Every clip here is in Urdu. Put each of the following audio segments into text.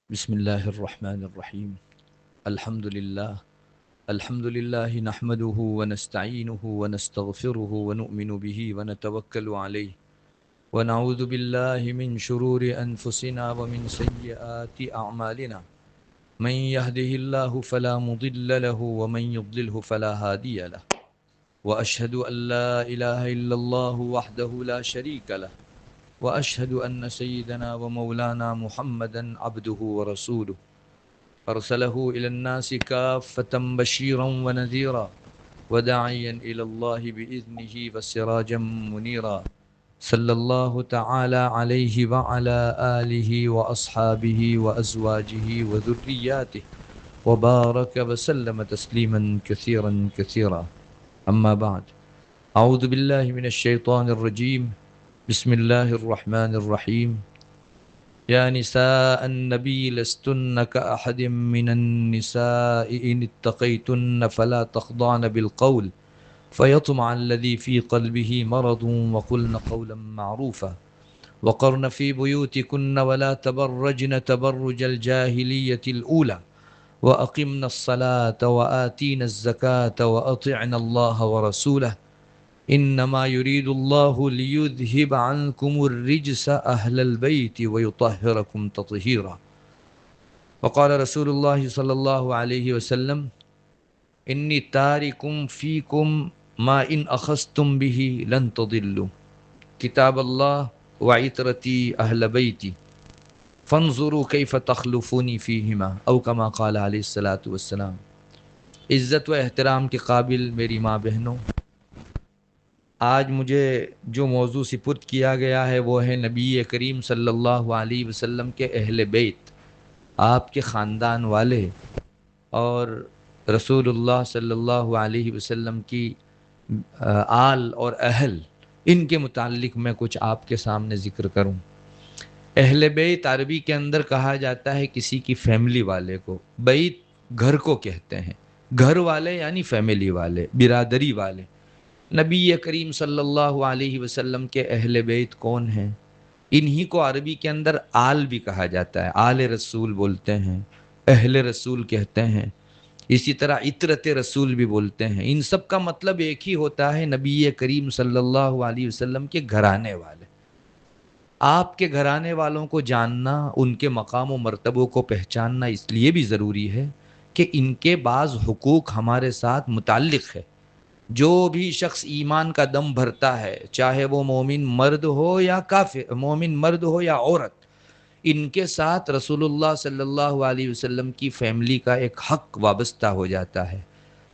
بسم الله الرحمن الرحيم. الحمد لله نحمده ونستعينه ونستغفره ونؤمن به ونتوكل عليه ونعوذ بالله من شرور أنفسنا ومن سيئات أعمالنا. من يهده الله فلا مضل له ومن يضلله فلا هادي له، وأشهد أن لا إله إلا الله وحده لا شريك له، وأشهد أن سيدنا ومولانا محمدا عبده ورسوله أرسله إلى الناس كافة بشيرا ونذيرا وداعيا إلى الله بإذنه وسراجا منيرا، صلى الله تعالى عليه وعلى آله وأصحابه وأزواجه وذرياته وبارك وسلم تسليما كثيرا كثيرا. أما بعد، أعوذ بالله من الشيطان الرجيم. بسم الله الرحمن الرحيم. يا نساء النبي لستن كأحد من النساء إن اتقيتن فلا تخضعن بالقول فيطمع الذي في قلبه مرض وقلن قولا معروفا وقرن في بيوتكن ولا تبرجن تبرج الجاهلية الأولى وأقمن الصلاة وآتينا الزكاة وأطعنا الله ورسوله إنما يريد الله ليذهب عنكم الرجس أهل البيت ويطهركم تطهيرا. وقال رسول الله صلى الله عليه وسلم: إني تاركم فيكم ما إن أخذتم به لن تضلوا، كتاب الله وعترتي أهل بيتي فانظروا كيف تخلفوني فيهما، أو كما قال عليه الصلاة والسلام. عزت و احترام کے قابل میری ماں بہنوں، آج مجھے جو موضوع سپرد کیا گیا ہے وہ ہے نبی کریم صلی اللہ علیہ وسلم کے اہل بیت، آپ کے خاندان والے، اور رسول اللہ صلی اللہ علیہ وسلم کی آل اور اہل، ان کے متعلق میں کچھ آپ کے سامنے ذکر کروں۔ اہل بیت عربی کے اندر کہا جاتا ہے کسی کی فیملی والے کو، بیت گھر کو کہتے ہیں، گھر والے یعنی فیملی والے، برادری والے۔ نبی کریم صلی اللہ علیہ وسلم کے اہل بیت کون ہیں؟ انہی کو عربی کے اندر آل بھی کہا جاتا ہے، آل رسول بولتے ہیں، اہل رسول کہتے ہیں، اسی طرح عترت رسول بھی بولتے ہیں۔ ان سب کا مطلب ایک ہی ہوتا ہے، نبی کریم صلی اللہ علیہ وسلم کے گھرانے والے۔ آپ کے گھرانے والوں کو جاننا، ان کے مقام و مرتبوں کو پہچاننا اس لیے بھی ضروری ہے کہ ان کے بعض حقوق ہمارے ساتھ متعلق ہے۔ جو بھی شخص ایمان کا دم بھرتا ہے، چاہے وہ مومن مرد ہو یا کافر، مومن مرد ہو یا عورت، ان کے ساتھ رسول اللہ صلی اللہ علیہ وسلم کی فیملی کا ایک حق وابستہ ہو جاتا ہے۔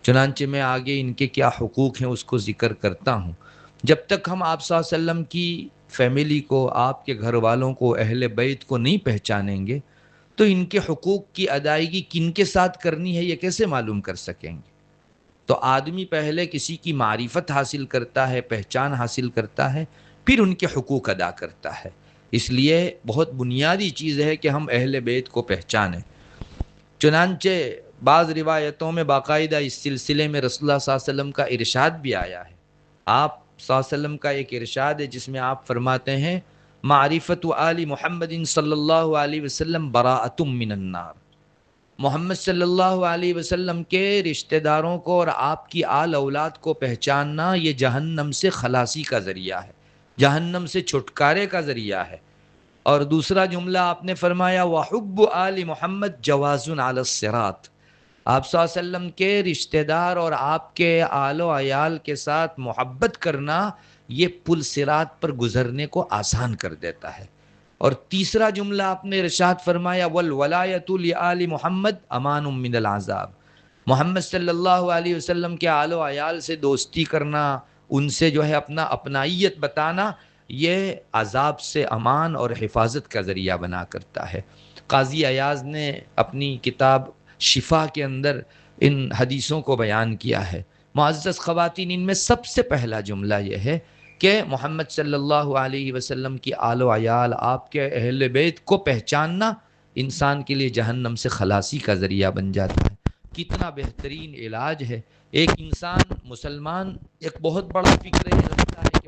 چنانچہ میں آگے ان کے کیا حقوق ہیں اس کو ذکر کرتا ہوں۔ جب تک ہم آپ صلی اللہ علیہ وسلم کی فیملی کو، آپ کے گھر والوں کو، اہل بیت کو نہیں پہچانیں گے تو ان کے حقوق کی ادائیگی کن کے ساتھ کرنی ہے یہ کیسے معلوم کر سکیں گے؟ تو آدمی پہلے کسی کی معرفت حاصل کرتا ہے، پہچان حاصل کرتا ہے، پھر ان کے حقوق ادا کرتا ہے۔ اس لیے بہت بنیادی چیز ہے کہ ہم اہل بیت کو پہچانیں۔ چنانچہ بعض روایتوں میں باقاعدہ اس سلسلے میں رسول اللہ صلی اللہ علیہ وسلم کا ارشاد بھی آیا ہے۔ آپ صلی اللہ علیہ وسلم کا ایک ارشاد ہے جس میں آپ فرماتے ہیں: معرفت آل محمد صلی اللہ علیہ وسلم براءۃ من النار۔ محمد صلی اللہ علیہ وسلم کے رشتہ داروں کو اور آپ کی آل اولاد کو پہچاننا یہ جہنم سے خلاصی کا ذریعہ ہے، جہنم سے چھٹکارے کا ذریعہ ہے۔ اور دوسرا جملہ آپ نے فرمایا: وحب آل محمد جواز علی الصراط۔ آپ صلی اللہ علیہ وسلم کے رشتہ دار اور آپ کے آل و عیال کے ساتھ محبت کرنا یہ پل صراط پر گزرنے کو آسان کر دیتا ہے۔ اور تیسرا جملہ آپ نے ارشاد فرمایا: والولایۃ لآل محمد امان من العذاب۔ محمد صلی اللہ علیہ وسلم کے آل و عیال سے دوستی کرنا، ان سے جو ہے اپنا اپنائیت بتانا، یہ عذاب سے امان اور حفاظت کا ذریعہ بنا کرتا ہے۔ قاضی ایاز نے اپنی کتاب شفا کے اندر ان حدیثوں کو بیان کیا ہے۔ معزز خواتین، ان میں سب سے پہلا جملہ یہ ہے کہ محمد صلی اللہ علیہ وسلم کی آل و عیال، آپ کے اہل بیت کو پہچاننا انسان کے لیے جہنم سے خلاصی کا ذریعہ بن جاتا ہے۔ کتنا بہترین علاج ہے! ایک انسان مسلمان ایک بہت بڑا فکر یہ رکھتا ہے کہ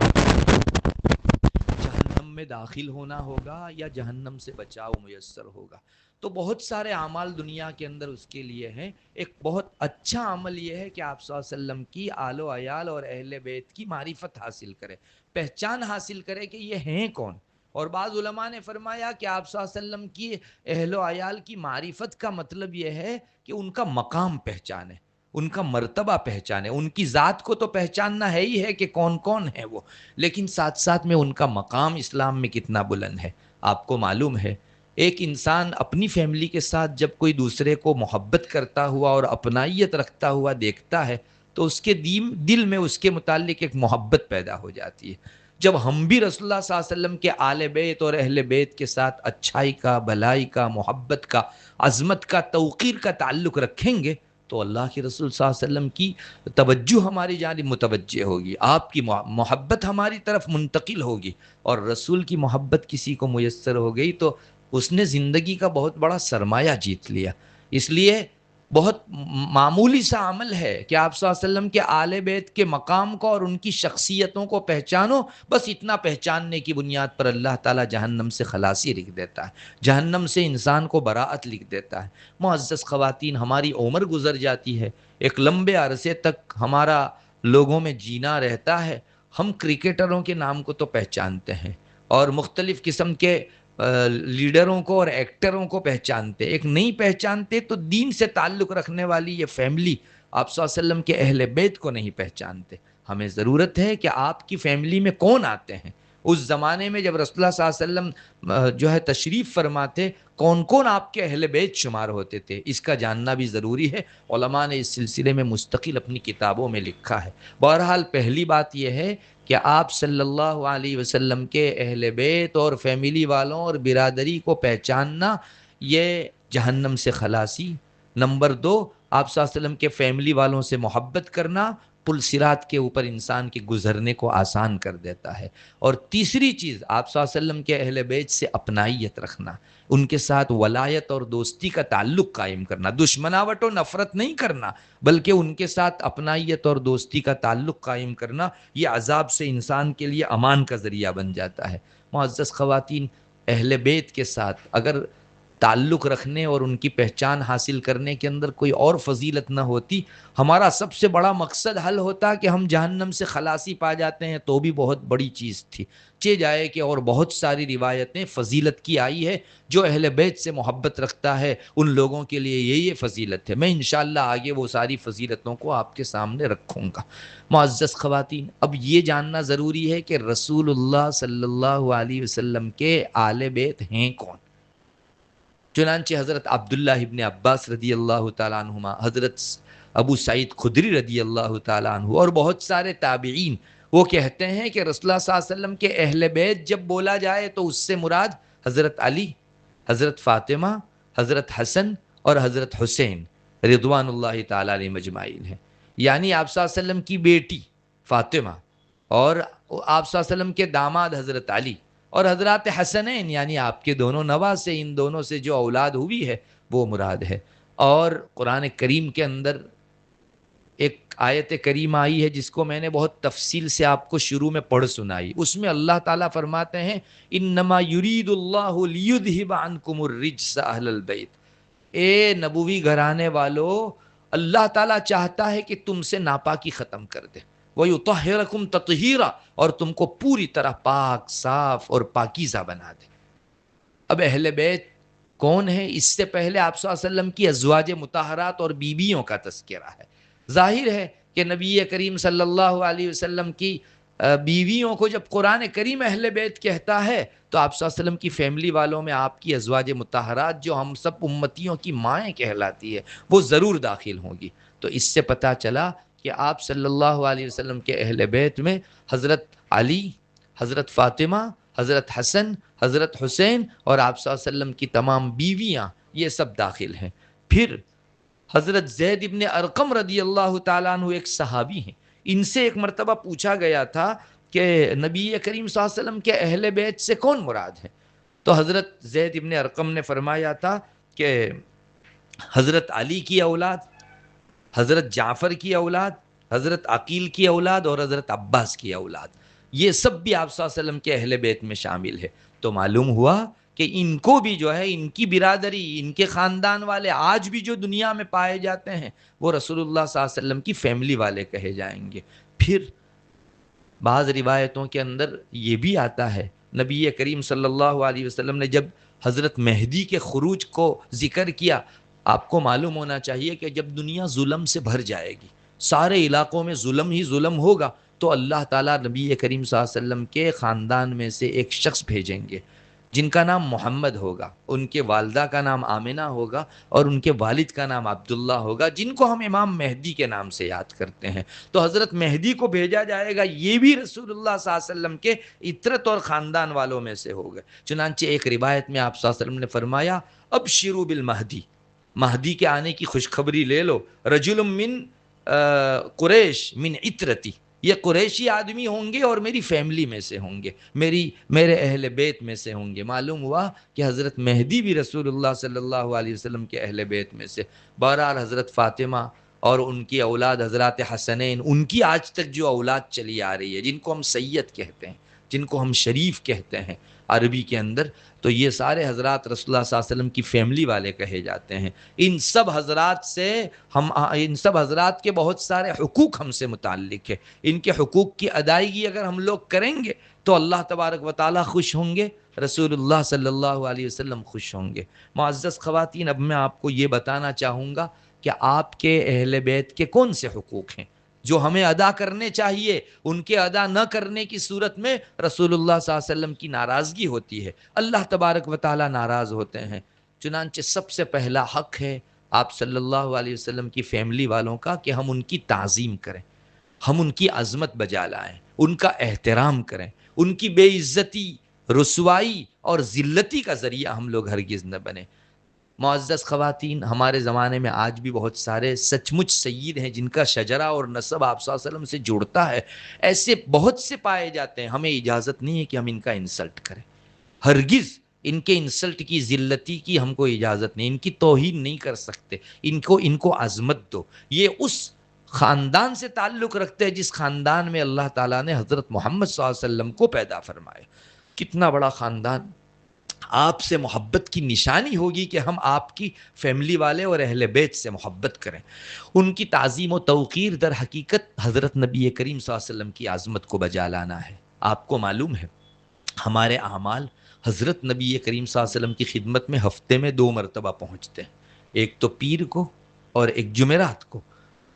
جہنم میں داخل ہونا ہوگا یا جہنم سے بچاؤ میسر ہوگا. تو بہت سارے اعمال دنیا کے اندر اس کے لیے ہیں. ایک بہت اچھا عمل یہ ہے کہ آپ صلی اللہ علیہ وسلم کی آل و عیال اور اہل بیت کی معرفت حاصل کرے, پہچان حاصل کرے کہ یہ ہیں کون. اور بعض علماء نے فرمایا کہ آپ صلی اللہ علیہ وسلم کی اہل و عیال کی معرفت کا مطلب یہ ہے کہ ان کا مقام پہچانے, ان کا مرتبہ پہچانے. ان کی ذات کو تو پہچاننا ہے ہی ہے کہ کون کون ہے وہ, لیکن ساتھ ساتھ میں ان کا مقام اسلام میں کتنا بلند ہے. آپ کو معلوم ہے ایک انسان اپنی فیملی کے ساتھ جب کوئی دوسرے کو محبت کرتا ہوا اور اپنائیت رکھتا ہوا دیکھتا ہے تو اس کے دل میں اس کے متعلق ایک محبت پیدا ہو جاتی ہے. جب ہم بھی رسول اللہ صلی اللہ علیہ وسلم کے آل بیت اور اہل بیت کے ساتھ اچھائی کا, بھلائی کا, محبت کا, عظمت کا, توقیر کا تعلق رکھیں گے تو اللہ کے رسول صلی اللہ علیہ وسلم کی توجہ ہماری جانب متوجہ ہوگی, آپ کی محبت ہماری طرف منتقل ہوگی. اور رسول کی محبت کسی کو میسر ہو گئی تو اس نے زندگی کا بہت بڑا سرمایہ جیت لیا. اس لیے بہت معمولی سا عمل ہے کہ آپ صلی اللہ علیہ وسلم کے آل بیت کے مقام کو اور ان کی شخصیتوں کو پہچانو. بس اتنا پہچاننے کی بنیاد پر اللہ تعالیٰ جہنم سے خلاصی لکھ دیتا ہے, جہنم سے انسان کو براءت لکھ دیتا ہے. معزز خواتین, ہماری عمر گزر جاتی ہے, ایک لمبے عرصے تک ہمارا لوگوں میں جینا رہتا ہے. ہم کرکٹروں کے نام کو تو پہچانتے ہیں اور مختلف قسم کے لیڈروں کو اور ایکٹروں کو پہچانتے, ایک نہیں پہچانتے تو دین سے تعلق رکھنے والی یہ فیملی آپ صلی اللہ علیہ وسلم کے اہل بیت کو نہیں پہچانتے. ہمیں ضرورت ہے کہ آپ کی فیملی میں کون آتے ہیں. اس زمانے میں جب رسول اللہ صلی اللہ علیہ وسلم جو ہے تشریف فرماتے, کون کون آپ کے اہل بیت شمار ہوتے تھے, اس کا جاننا بھی ضروری ہے. علماء نے اس سلسلے میں مستقل اپنی کتابوں میں لکھا ہے. بہرحال پہلی بات یہ ہے کہ آپ صلی اللہ علیہ وسلم کے اہل بیت اور فیملی والوں اور برادری کو پہچاننا یہ جہنم سے خلاصی. نمبر 2, آپ صلی اللہ علیہ وسلم کے فیملی والوں سے محبت کرنا پل صراط کے اوپر انسان کے گزرنے کو آسان کر دیتا ہے. اور تیسری چیز, آپ صلی اللہ علیہ وسلم کے اہل بیت سے اپنائیت رکھنا, ان کے ساتھ ولایت اور دوستی کا تعلق قائم کرنا, دشمناوٹ و نفرت نہیں کرنا بلکہ ان کے ساتھ اپنائیت اور دوستی کا تعلق قائم کرنا. یہ عذاب سے انسان کے لیے امان کا ذریعہ بن جاتا ہے. معزز خواتین, اہل بیت کے ساتھ اگر تعلق رکھنے اور ان کی پہچان حاصل کرنے کے اندر کوئی اور فضیلت نہ ہوتی, ہمارا سب سے بڑا مقصد حل ہوتا کہ ہم جہنم سے خلاصی پا جاتے ہیں تو بھی بہت بڑی چیز تھی. چہ جائے کہ اور بہت ساری روایتیں فضیلت کی آئی ہے, جو اہل بیت سے محبت رکھتا ہے ان لوگوں کے لیے یہ فضیلت ہے. میں انشاءاللہ آگے وہ ساری فضیلتوں کو آپ کے سامنے رکھوں گا. معزز خواتین, اب یہ جاننا ضروری ہے کہ رسول اللہ صلی اللہ علیہ وسلم کے آل بیت ہیں کون. چنانچہ حضرت عبداللہ ابن عباس رضی اللہ تعالیٰ عنہما, حضرت ابو سعید خدری رضی اللہ تعالیٰ عنہ اور بہت سارے تابعین وہ کہتے ہیں کہ رسول اللہ صلی اللہ علیہ وسلم کے اہل بیت جب بولا جائے تو اس سے مراد حضرت علی, حضرت فاطمہ, حضرت حسن اور حضرت حسین رضوان اللہ تعالیٰ علیہ مجمعین ہیں. یعنی آپ صلی اللہ علیہ وسلم کی بیٹی فاطمہ اور آپ صلی اللہ علیہ وسلم کے داماد حضرت علی اور حضرات حسنین یعنی آپ کے دونوں نواسے, ان دونوں سے جو اولاد ہوئی ہے وہ مراد ہے. اور قرآن کریم کے اندر ایک آیت کریمہ آئی ہے جس کو میں نے بہت تفصیل سے آپ کو شروع میں پڑھ سنائی. اس میں اللہ تعالیٰ فرماتے ہیں انما یرید اللہ لیذھب عنکم الرجس اہل البیت. اے نبوی گھرانے والو, اللہ تعالیٰ چاہتا ہے کہ تم سے ناپاکی ختم کر دے. وَيُطَهِّرَكُمْ تَطْهِيرًا, اور تم کو پوری طرح پاک, صاف اور پاکیزہ بنا دے. اب اہل بیت کون ہے؟ اس سے پہلے آپ صلی اللہ علیہ وسلم کی ازواج مطہرات اور بیویوں کا تذکرہ ہے. ظاہر ہے کہ نبی کریم صلی اللہ علیہ وسلم کی بیویوں کو جب قرآن کریم اہل بیت کہتا ہے تو آپ صلی اللہ علیہ وسلم کی فیملی والوں میں آپ کی ازواج مطہرات جو ہم سب امتیوں کی مائیں کہلاتی ہے وہ ضرور داخل ہوں گی. تو اس سے پتہ چلا کہ آپ صلی اللہ علیہ وسلم کے اہل بیت میں حضرت علی, حضرت فاطمہ, حضرت حسن, حضرت حسین اور آپ صلی اللہ علیہ وسلم کی تمام بیویاں یہ سب داخل ہیں. پھر حضرت زید ابن ارقم رضی اللہ تعالیٰ عنہ ایک صحابی ہیں, ان سے ایک مرتبہ پوچھا گیا تھا کہ نبی کریم صلی اللہ علیہ وسلم کے اہل بیت سے کون مراد ہے. تو حضرت زید ابن ارقم نے فرمایا تھا کہ حضرت علی کی اولاد, حضرت جعفر کی اولاد, حضرت عقیل کی اولاد اور حضرت عباس کی اولاد. یہ سب بھی آپ صلی اللہ علیہ وسلم کے اہل بیت میں شامل ہے۔ تو معلوم ہوا کہ ان کو بھی جو ہے ان کی برادری، ان کے خاندان والے آج بھی جو دنیا میں پائے جاتے ہیں وہ رسول اللہ صلی اللہ علیہ وسلم کی فیملی والے کہے جائیں گے۔ پھر بعض روایتوں کے اندر یہ بھی آتا ہے، نبی کریم صلی اللہ علیہ وسلم نے جب حضرت مہدی کے خروج کو ذکر کیا، آپ کو معلوم ہونا چاہیے کہ جب دنیا ظلم سے بھر جائے گی، سارے علاقوں میں ظلم ہی ظلم ہوگا، تو اللہ تعالیٰ نبی کریم صلی اللہ علیہ وسلم کے خاندان میں سے ایک شخص بھیجیں گے جن کا نام محمد ہوگا، ان کے والدہ کا نام آمنہ ہوگا اور ان کے والد کا نام عبداللہ ہوگا، جن کو ہم امام مہدی کے نام سے یاد کرتے ہیں۔ تو حضرت مہدی کو بھیجا جائے گا، یہ بھی رسول اللہ صلی اللہ علیہ وسلم کے عترت اور خاندان والوں میں سے ہوگا۔ چنانچہ ایک روایت میں آپ صلی اللہ علیہ وسلم نے فرمایا، ابشروا بالمہدی، مہدی کے آنے کی خوشخبری لے لو، رجل من قریش من عترتی، یہ قریشی آدمی ہوں گے اور میری فیملی میں سے ہوں گے، میرے اہل بیت میں سے ہوں گے۔ معلوم ہوا کہ حضرت مہدی بھی رسول اللہ صلی اللہ علیہ وسلم کے اہل بیت میں سے۔ بہرحال حضرت فاطمہ اور ان کی اولاد حضرات حسنین، ان کی آج تک جو اولاد چلی آ رہی ہے، جن کو ہم سید کہتے ہیں، جن کو ہم شریف کہتے ہیں عربی کے اندر، تو یہ سارے حضرات رسول اللہ صلی اللہ علیہ وسلم کی فیملی والے کہے جاتے ہیں۔ ان سب حضرات کے بہت سارے حقوق ہم سے متعلق ہے، ان کے حقوق کی ادائیگی اگر ہم لوگ کریں گے تو اللہ تبارک و تعالیٰ خوش ہوں گے، رسول اللہ صلی اللہ علیہ وسلم خوش ہوں گے۔ معزز خواتین، اب میں آپ کو یہ بتانا چاہوں گا کہ آپ کے اہل بیت کے کون سے حقوق ہیں جو ہمیں ادا کرنے چاہیے، ان کے ادا نہ کرنے کی صورت میں رسول اللہ صلی اللہ علیہ وسلم کی ناراضگی ہوتی ہے، اللہ تبارک و تعالیٰ ناراض ہوتے ہیں۔ چنانچہ سب سے پہلا حق ہے آپ صلی اللہ علیہ وسلم کی فیملی والوں کا کہ ہم ان کی تعظیم کریں، ہم ان کی عظمت بجا لائیں، ان کا احترام کریں، ان کی بے عزتی، رسوائی اور ذلتی کا ذریعہ ہم لوگ ہرگز نہ بنیں۔ معزز خواتین، ہمارے زمانے میں آج بھی بہت سارے سچ مچ سید ہیں جن کا شجرہ اور نسب آپ صلی اللہ علیہ وسلم سے جڑتا ہے، ایسے بہت سے پائے جاتے ہیں۔ ہمیں اجازت نہیں ہے کہ ہم ان کا انسلٹ کریں، ہرگز ان کے انسلٹ کی، ذلتی کی ہم کو اجازت نہیں، ان کی توہین نہیں کر سکتے، ان کو عظمت دو۔ یہ اس خاندان سے تعلق رکھتے ہیں جس خاندان میں اللہ تعالیٰ نے حضرت محمد صلی اللہ علیہ وسلم کو پیدا فرمایا۔ کتنا بڑا خاندان! آپ سے محبت کی نشانی ہوگی کہ ہم آپ کی فیملی والے اور اہل بیت سے محبت کریں، ان کی تعظیم و توقیر در حقیقت حضرت نبی کریم صلی اللہ علیہ وسلم کی عظمت کو بجا لانا ہے۔ آپ کو معلوم ہے ہمارے اعمال حضرت نبی کریم صلی اللہ علیہ وسلم کی خدمت میں ہفتے میں 2 مرتبہ پہنچتے ہیں، ایک تو پیر کو اور ایک جمعرات کو۔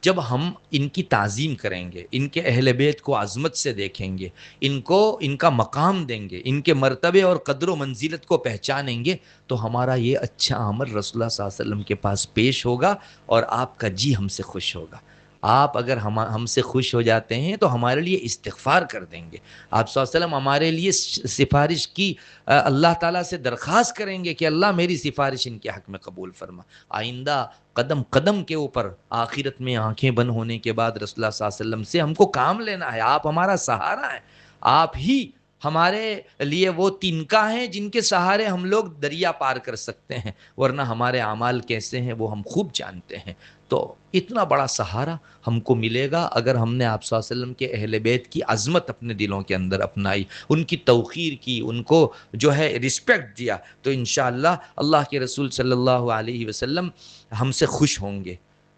جب ہم ان کی تعظیم کریں گے، ان کے اہل بیت کو عظمت سے دیکھیں گے، ان کا مقام دیں گے، ان کے مرتبے اور قدر و منزلت کو پہچانیں گے، تو ہمارا یہ اچھا عمل رسول اللہ صلی اللہ علیہ وسلم کے پاس پیش ہوگا اور آپ کا جی ہم سے خوش ہوگا۔ آپ اگر ہم سے خوش ہو جاتے ہیں تو ہمارے لیے استغفار کر دیں گے، آپ صلی اللہ علیہ وسلم ہمارے لیے سفارش کی اللہ تعالیٰ سے درخواست کریں گے کہ اللہ میری سفارش ان کے حق میں قبول فرما۔ آئندہ قدم قدم کے اوپر آخرت میں آنکھیں بند ہونے کے بعد رسول اللہ صلی اللہ علیہ وسلم سے ہم کو کام لینا ہے، آپ ہمارا سہارا ہیں، آپ ہی ہمارے لیے وہ تنکا ہیں جن کے سہارے ہم لوگ دریا پار کر سکتے ہیں، ورنہ ہمارے اعمال کیسے ہیں وہ ہم خوب جانتے ہیں۔ تو اتنا بڑا سہارا ہم کو ملے گا اگر ہم نے آپ صلی اللہ علیہ وسلم کے اہل بیت کی عظمت اپنے دلوں کے اندر اپنائی، ان کی توقیر کی، ان کو جو ہے رسپیکٹ دیا، تو انشاءاللہ اللہ کے رسول صلی اللہ علیہ وسلم ہم سے خوش ہوں گے۔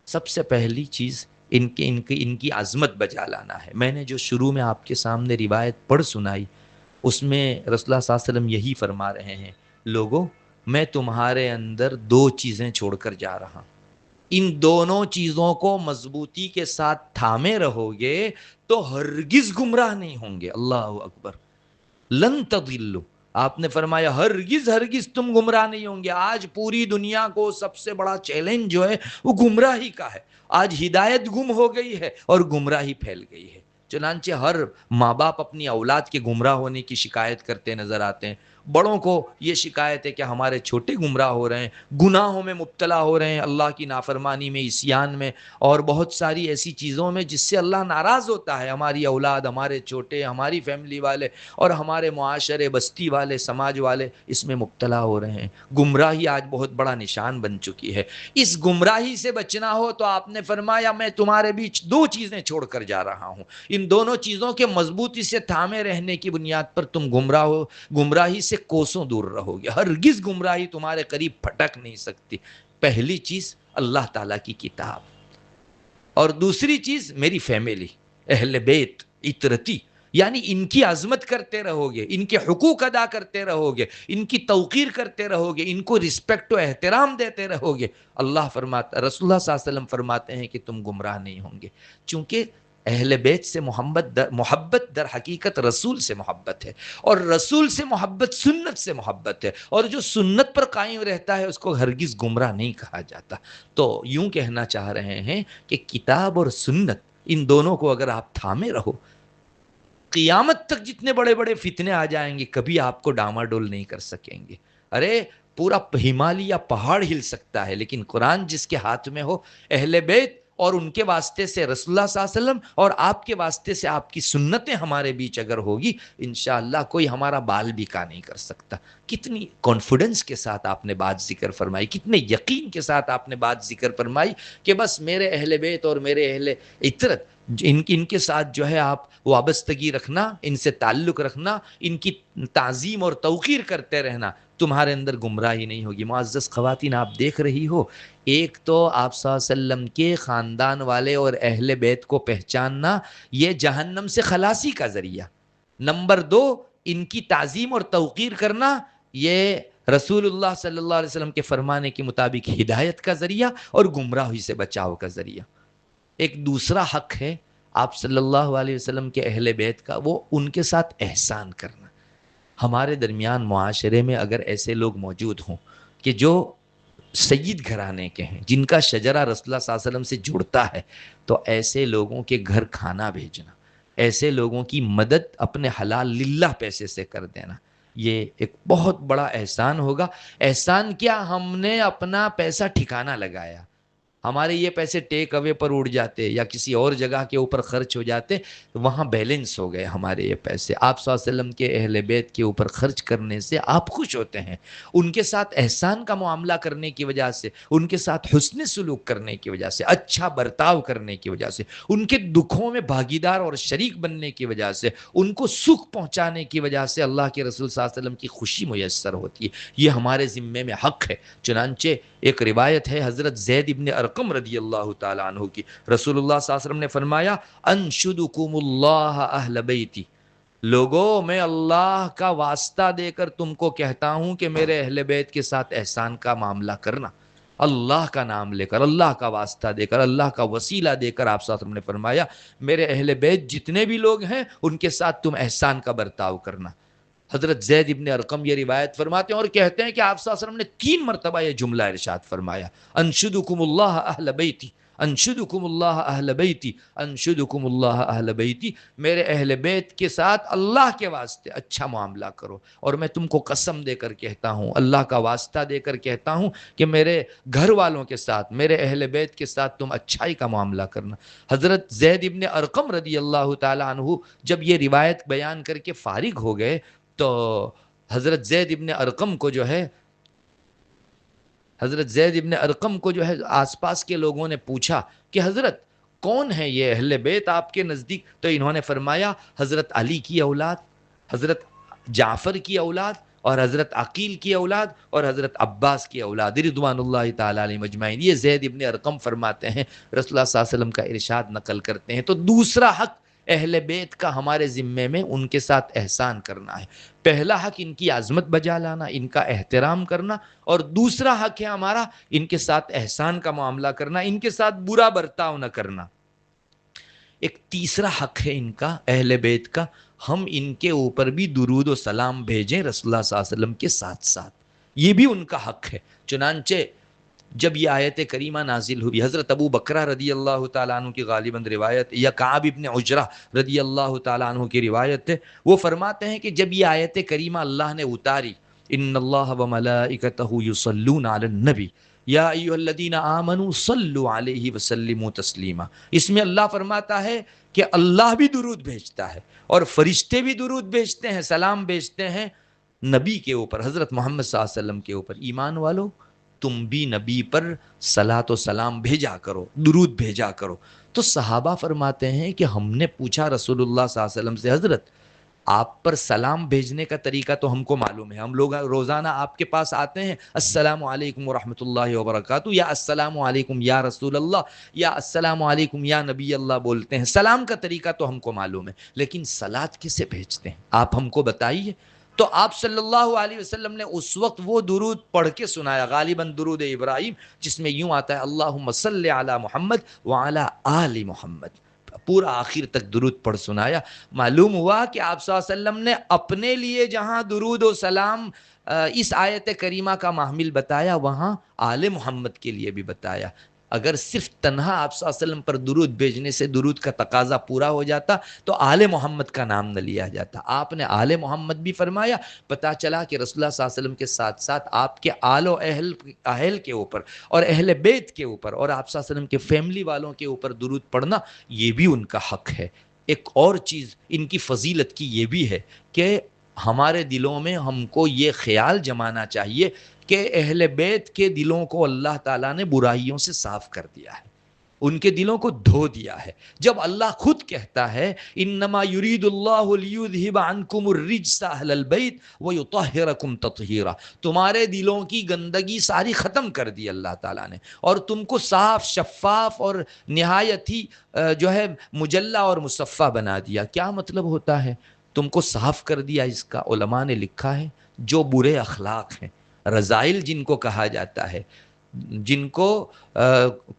سب سے پہلی چیز ان کی عظمت بجا لانا ہے۔ میں نے جو شروع میں آپ کے سامنے روایت پڑھ سنائی، اس میں رسول اللہ صلی اللہ علیہ وسلم یہی فرما رہے ہیں، لوگوں میں تمہارے اندر 2 چیزیں چھوڑ کر جا رہا ہوں، ان دونوں چیزوں کو مضبوطی کے ساتھ تھامے رہو گے تو ہرگز گمراہ نہیں ہوں گے۔ اللہ اکبر! لن تضلوا، آپ نے فرمایا ہرگز تم گمراہ نہیں ہوں گے۔ آج پوری دنیا کو سب سے بڑا چیلنج جو ہے وہ گمراہی کا ہے۔ آج ہدایت گم ہو گئی ہے اور گمراہی پھیل گئی ہے۔ چنانچہ ہر ماں باپ اپنی اولاد کے گمراہ ہونے کی شکایت کرتے نظر آتے ہیں، بڑوں کو یہ شکایت ہے کہ ہمارے چھوٹے گمراہ ہو رہے ہیں، گناہوں میں مبتلا ہو رہے ہیں، اللہ کی نافرمانی میں، عصیان میں، اور بہت ساری ایسی چیزوں میں جس سے اللہ ناراض ہوتا ہے۔ ہماری اولاد، ہمارے چھوٹے، ہماری فیملی والے اور ہمارے معاشرے، بستی والے، سماج والے اس میں مبتلا ہو رہے ہیں۔ گمراہی آج بہت بڑا نشان بن چکی ہے۔ اس گمراہی سے بچنا ہو تو آپ نے فرمایا میں تمہارے بیچ دو چیزیں چھوڑ کر جا رہا ہوں، ان دونوں چیزوں کے مضبوطی سے تھامے رہنے کی بنیاد پر تم گمراہی سے کوسوں دور رہو گے، ہرگز گمراہی تمہارے قریب پھٹک نہیں سکتی۔ پہلی چیز اللہ تعالیٰ کی کتاب، اور دوسری چیز میری فیملی، اہل بیت، اطرتی، یعنی ان کی عظمت کرتے رہو گے، ان کے حقوق ادا کرتے رہو گے، ان کی توقیر کرتے رہو گے، ان کو رسپیکٹ و احترام دیتے رہو گے، اللہ فرماتا، رسول اللہ صلی اللہ علیہ وسلم فرماتے ہیں کہ تم گمراہ نہیں ہوں گے۔ چونکہ اہل بیت سے محبت در حقیقت رسول سے محبت ہے، اور رسول سے محبت سنت سے محبت ہے، اور جو سنت پر قائم رہتا ہے اس کو ہرگز گمراہ نہیں کہا جاتا۔ تو یوں کہنا چاہ رہے ہیں کہ کتاب اور سنت، ان دونوں کو اگر آپ تھامے رہو، قیامت تک جتنے بڑے بڑے فتنے آ جائیں گے کبھی آپ کو ڈاماڈول نہیں کر سکیں گے۔ ارے پورا ہمالیہ پہاڑ ہل سکتا ہے، لیکن قرآن جس کے ہاتھ میں ہو، اہل بیت اور ان کے واسطے سے رسول اللہ صلی اللہ علیہ وسلم، اور آپ کے واسطے سے آپ کی سنتیں ہمارے بیچ اگر ہوگی، انشاءاللہ کوئی ہمارا بال بیکا نہیں کر سکتا۔ کتنی کانفیڈنس کے ساتھ آپ نے بات ذکر فرمائی، کتنے یقین کے ساتھ آپ نے بات ذکر فرمائی کہ بس میرے اہل بیت اور میرے اہل عطرت، ان کے ساتھ جو ہے آپ وابستگی رکھنا، ان سے تعلق رکھنا، ان کی تعظیم اور توقیر کرتے رہنا، تمہارے اندر گمراہی نہیں ہوگی۔ معزز خواتین، آپ دیکھ رہی ہو، ایک تو آپ صلی اللہ علیہ وسلم کے خاندان والے اور اہل بیت کو پہچاننا یہ جہنم سے خلاصی کا ذریعہ، نمبر دو ان کی تعظیم اور توقیر کرنا یہ رسول اللہ صلی اللہ علیہ وسلم کے فرمانے کے مطابق ہدایت کا ذریعہ اور گمراہی سے بچاؤ کا ذریعہ۔ ایک دوسرا حق ہے آپ صلی اللہ علیہ وسلم کے اہل بیت کا، وہ ان کے ساتھ احسان کرنا۔ ہمارے درمیان معاشرے میں اگر ایسے لوگ موجود ہوں کہ جو سید گھرانے کے ہیں، جن کا شجرہ رسول اللہ صلی اللہ علیہ وسلم سے جڑتا ہے، تو ایسے لوگوں کے گھر کھانا بھیجنا، ایسے لوگوں کی مدد اپنے حلال للہ پیسے سے کر دینا، یہ ایک بہت بڑا احسان ہوگا۔ احسان کیا، ہم نے اپنا پیسہ ٹھکانہ لگایا، ہمارے یہ پیسے ٹیک اوے پر اڑ جاتے یا کسی اور جگہ کے اوپر خرچ ہو جاتے، وہاں بیلنس ہو گئے ہمارے یہ پیسے۔ آپ صلی اللہ علیہ وسلم کے اہل بیت کے اوپر خرچ کرنے سے آپ خوش ہوتے ہیں، ان کے ساتھ احسان کا معاملہ کرنے کی وجہ سے، ان کے ساتھ حسن سلوک کرنے کی وجہ سے، اچھا برتاؤ کرنے کی وجہ سے، ان کے دکھوں میں بھاگیدار اور شریک بننے کی وجہ سے، ان کو سکھ پہنچانے کی وجہ سے اللہ کے رسول صلی اللہ علیہ وسلم کی خوشی میسر ہوتی ہے۔ یہ ہمارے ذمے میں حق ہے۔ چنانچہ ایک روایت ہے حضرت زید ابن ارقم رضی اللہ تعالیٰ عنہ کی، رسول اللہ صلی اللہ علیہ وسلم نے فرمایا انشدکم اللہ اہل بیتی، لوگوں میں اللہ کا واسطہ دے کر تم کو کہتا ہوں کہ میرے اہل بیت کے ساتھ احسان کا معاملہ کرنا۔ اللہ کا نام لے کر، اللہ کا واسطہ دے کر، اللہ کا وسیلہ دے کر آپ صلی اللہ علیہ وسلم نے فرمایا میرے اہل بیت جتنے بھی لوگ ہیں ان کے ساتھ تم احسان کا برتاؤ کرنا۔ حضرت زید ابن ارقم یہ روایت فرماتے ہیں اور کہتے ہیں کہ آپ صلی اللہ علیہ وسلم نے 3 مرتبہ یہ جملہ ارشاد فرمایا، انشدکم اللہ اہل بیتی، انشدکم اللہ اہل بیتی، انشدکم اللہ اہل بیتی، میرے اہل بیت کے ساتھ اللہ کے واسطے اچھا معاملہ کرو، اور میں تم کو قسم دے کر کہتا ہوں، اللہ کا واسطہ دے کر کہتا ہوں کہ میرے گھر والوں کے ساتھ، میرے اہل بیت کے ساتھ تم اچھائی کا معاملہ کرنا۔ حضرت زید ابن ارقم رضی اللہ تعالی عنہ جب یہ روایت بیان کر کے فارغ ہو گئے تو حضرت زید ابن ارقم کو جو ہے آس پاس کے لوگوں نے پوچھا کہ حضرت کون ہے یہ اہل بیت آپ کے نزدیک؟ تو انہوں نے فرمایا حضرت علی کی اولاد، حضرت جعفر کی اولاد، اور حضرت عقیل کی اولاد، اور حضرت عباس کی اولاد رضوان اللہ تعالی علیہم اجمعین۔ یہ زید ابن ارقم فرماتے ہیں، رسول اللہ صلی اللہ علیہ وسلم کا ارشاد نقل کرتے ہیں۔ تو دوسرا حق اہل بیت کا ہمارے ذمے میں ان کے ساتھ احسان کرنا ہے۔ پہلا حق ان کی عظمت بجا لانا، ان کا احترام کرنا، اور دوسرا حق ہے ہمارا ان کے ساتھ احسان کا معاملہ کرنا، ان کے ساتھ برا برتاؤ نہ کرنا۔ ایک تیسرا حق ہے ان کا، اہل بیت کا، ہم ان کے اوپر بھی درود و سلام بھیجیں رسول اللہ صلی اللہ علیہ وسلم کے ساتھ ساتھ، یہ بھی ان کا حق ہے۔ چنانچہ جب یہ آیت کریمہ نازل ہوئی، حضرت ابو بکرہ رضی اللہ تعالیٰ عنہ کی غالباً روایت یا کعب ابن عجرہ رضی اللہ تعالیٰ عنہ کی روایت ہے، وہ فرماتے ہیں کہ جب یہ آیت کریمہ اللہ نے اتاری، ان اللہ وملائکتہ یصلون علی النبی یا ایھا الذین آمنوا صلوا علیہ وسلموا تسلیما، اس میں اللہ فرماتا ہے کہ اللہ بھی درود بھیجتا ہے اور فرشتے بھی درود بھیجتے ہیں، سلام بھیجتے ہیں نبی کے اوپر، حضرت محمد صلی اللہ علیہ وسلم کے اوپر۔ ایمان والو، تم بھی نبی پر صلاۃ و سلام بھیجا کرو، درود بھیجا کرو۔ تو صحابہ فرماتے ہیں کہ ہم نے پوچھا رسول اللہ صلی اللہ علیہ وسلم سے، حضرت آپ پر سلام بھیجنے کا طریقہ تو ہم کو معلوم ہے، ہم لوگ روزانہ آپ کے پاس آتے ہیں، السلام علیکم ورحمۃ اللہ وبرکاتہ، یا السلام علیکم یا رسول اللہ، یا السلام علیکم یا نبی اللہ بولتے ہیں، سلام کا طریقہ تو ہم کو معلوم ہے، لیکن صلات کسے بھیجتے ہیں آپ ہم کو بتائیے۔ تو آپ صلی اللہ علیہ وسلم نے اس وقت وہ درود پڑھ کے سنایا، غالباً درود ابراہیم، جس میں یوں آتا ہے اللہم صلی علی محمد وعلی آل محمد، پورا آخر تک درود پڑھ سنایا۔ معلوم ہوا کہ آپ صلی اللہ علیہ وسلم نے اپنے لیے جہاں درود و سلام اس آیت کریمہ کا محمل بتایا، وہاں آل محمد کے لیے بھی بتایا۔ اگر صرف تنہا آپ صلی اللہ علیہ وسلم پر درود بھیجنے سے درود کا تقاضا پورا ہو جاتا تو آل محمد کا نام نہ لیا جاتا، آپ نے آل محمد بھی فرمایا۔ پتہ چلا کہ رسول اللہ صلی اللہ علیہ وسلم کے ساتھ ساتھ آپ کے آل و اہل کے اوپر اور اہل بیت کے اوپر اور آپ صلی اللہ علیہ وسلم کے فیملی والوں کے اوپر درود پڑھنا یہ بھی ان کا حق ہے۔ ایک اور چیز ان کی فضیلت کی یہ بھی ہے کہ ہمارے دلوں میں ہم کو یہ خیال جمانا چاہیے کہ اہل بیت کے دلوں کو اللہ تعالیٰ نے برائیوں سے صاف کر دیا ہے، ان کے دلوں کو دھو دیا ہے۔ جب اللہ خود کہتا ہے انما یرید اللہ لیذھب عنکم الرجس اہل البیت ویطہرکم تطہیرا، تمہارے دلوں کی گندگی ساری ختم کر دی اللہ تعالیٰ نے اور تم کو صاف شفاف اور نہایت ہی جو ہے مجلہ اور مصفہ بنا دیا۔ کیا مطلب ہوتا ہے تم کو صاف کر دیا؟ اس کا علماء نے لکھا ہے جو برے اخلاق ہیں، رذائل جن کو کہا جاتا ہے، جن کو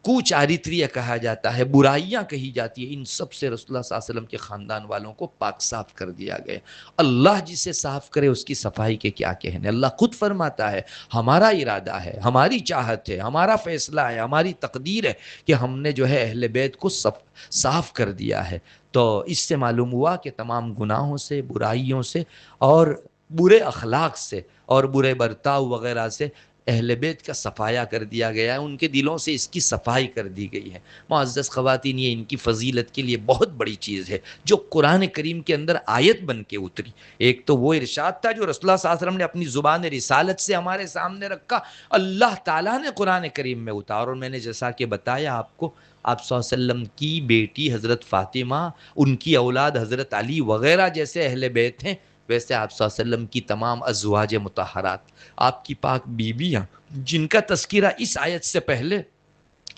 کوچاریتریہ کہا جاتا ہے، برائیاں کہی جاتی ہیں، ان سب سے رسول اللہ صلی اللہ علیہ وسلم کے خاندان والوں کو پاک صاف کر دیا گیا۔ اللہ جسے صاف کرے اس کی صفائی کے کیا کہنے۔ اللہ خود فرماتا ہے ہمارا ارادہ ہے، ہماری چاہت ہے، ہمارا فیصلہ ہے، ہماری تقدیر ہے کہ ہم نے جو ہے اہل بیت کو صاف کر دیا ہے۔ تو اس سے معلوم ہوا کہ تمام گناہوں سے، برائیوں سے اور برے اخلاق سے اور برے برتاؤ وغیرہ سے اہل بیت کا صفایا کر دیا گیا ہے، ان کے دلوں سے اس کی صفائی کر دی گئی ہے۔ معزز خواتین، یہ ان کی فضیلت کے لیے بہت بڑی چیز ہے جو قرآن کریم کے اندر آیت بن کے اتری۔ ایک تو وہ ارشاد تھا جو رسول اللہ صلی اللہ علیہ وسلم نے اپنی زبان رسالت سے ہمارے سامنے رکھا، اللہ تعالیٰ نے قرآن کریم میں اتارا، اور میں نے جیسا کہ بتایا آپ کو، آپ صلی اللہ علیہ وسلم کی بیٹی حضرت فاطمہ، ان کی اولاد حضرت علی وغیرہ جیسے اہل بیت ہیں، ویسے آپ صلی اللہ علیہ وسلم کی تمام ازواج مطہرات، آپ کی پاک بیویاں جن کا تذکرہ اس آیت سے پہلے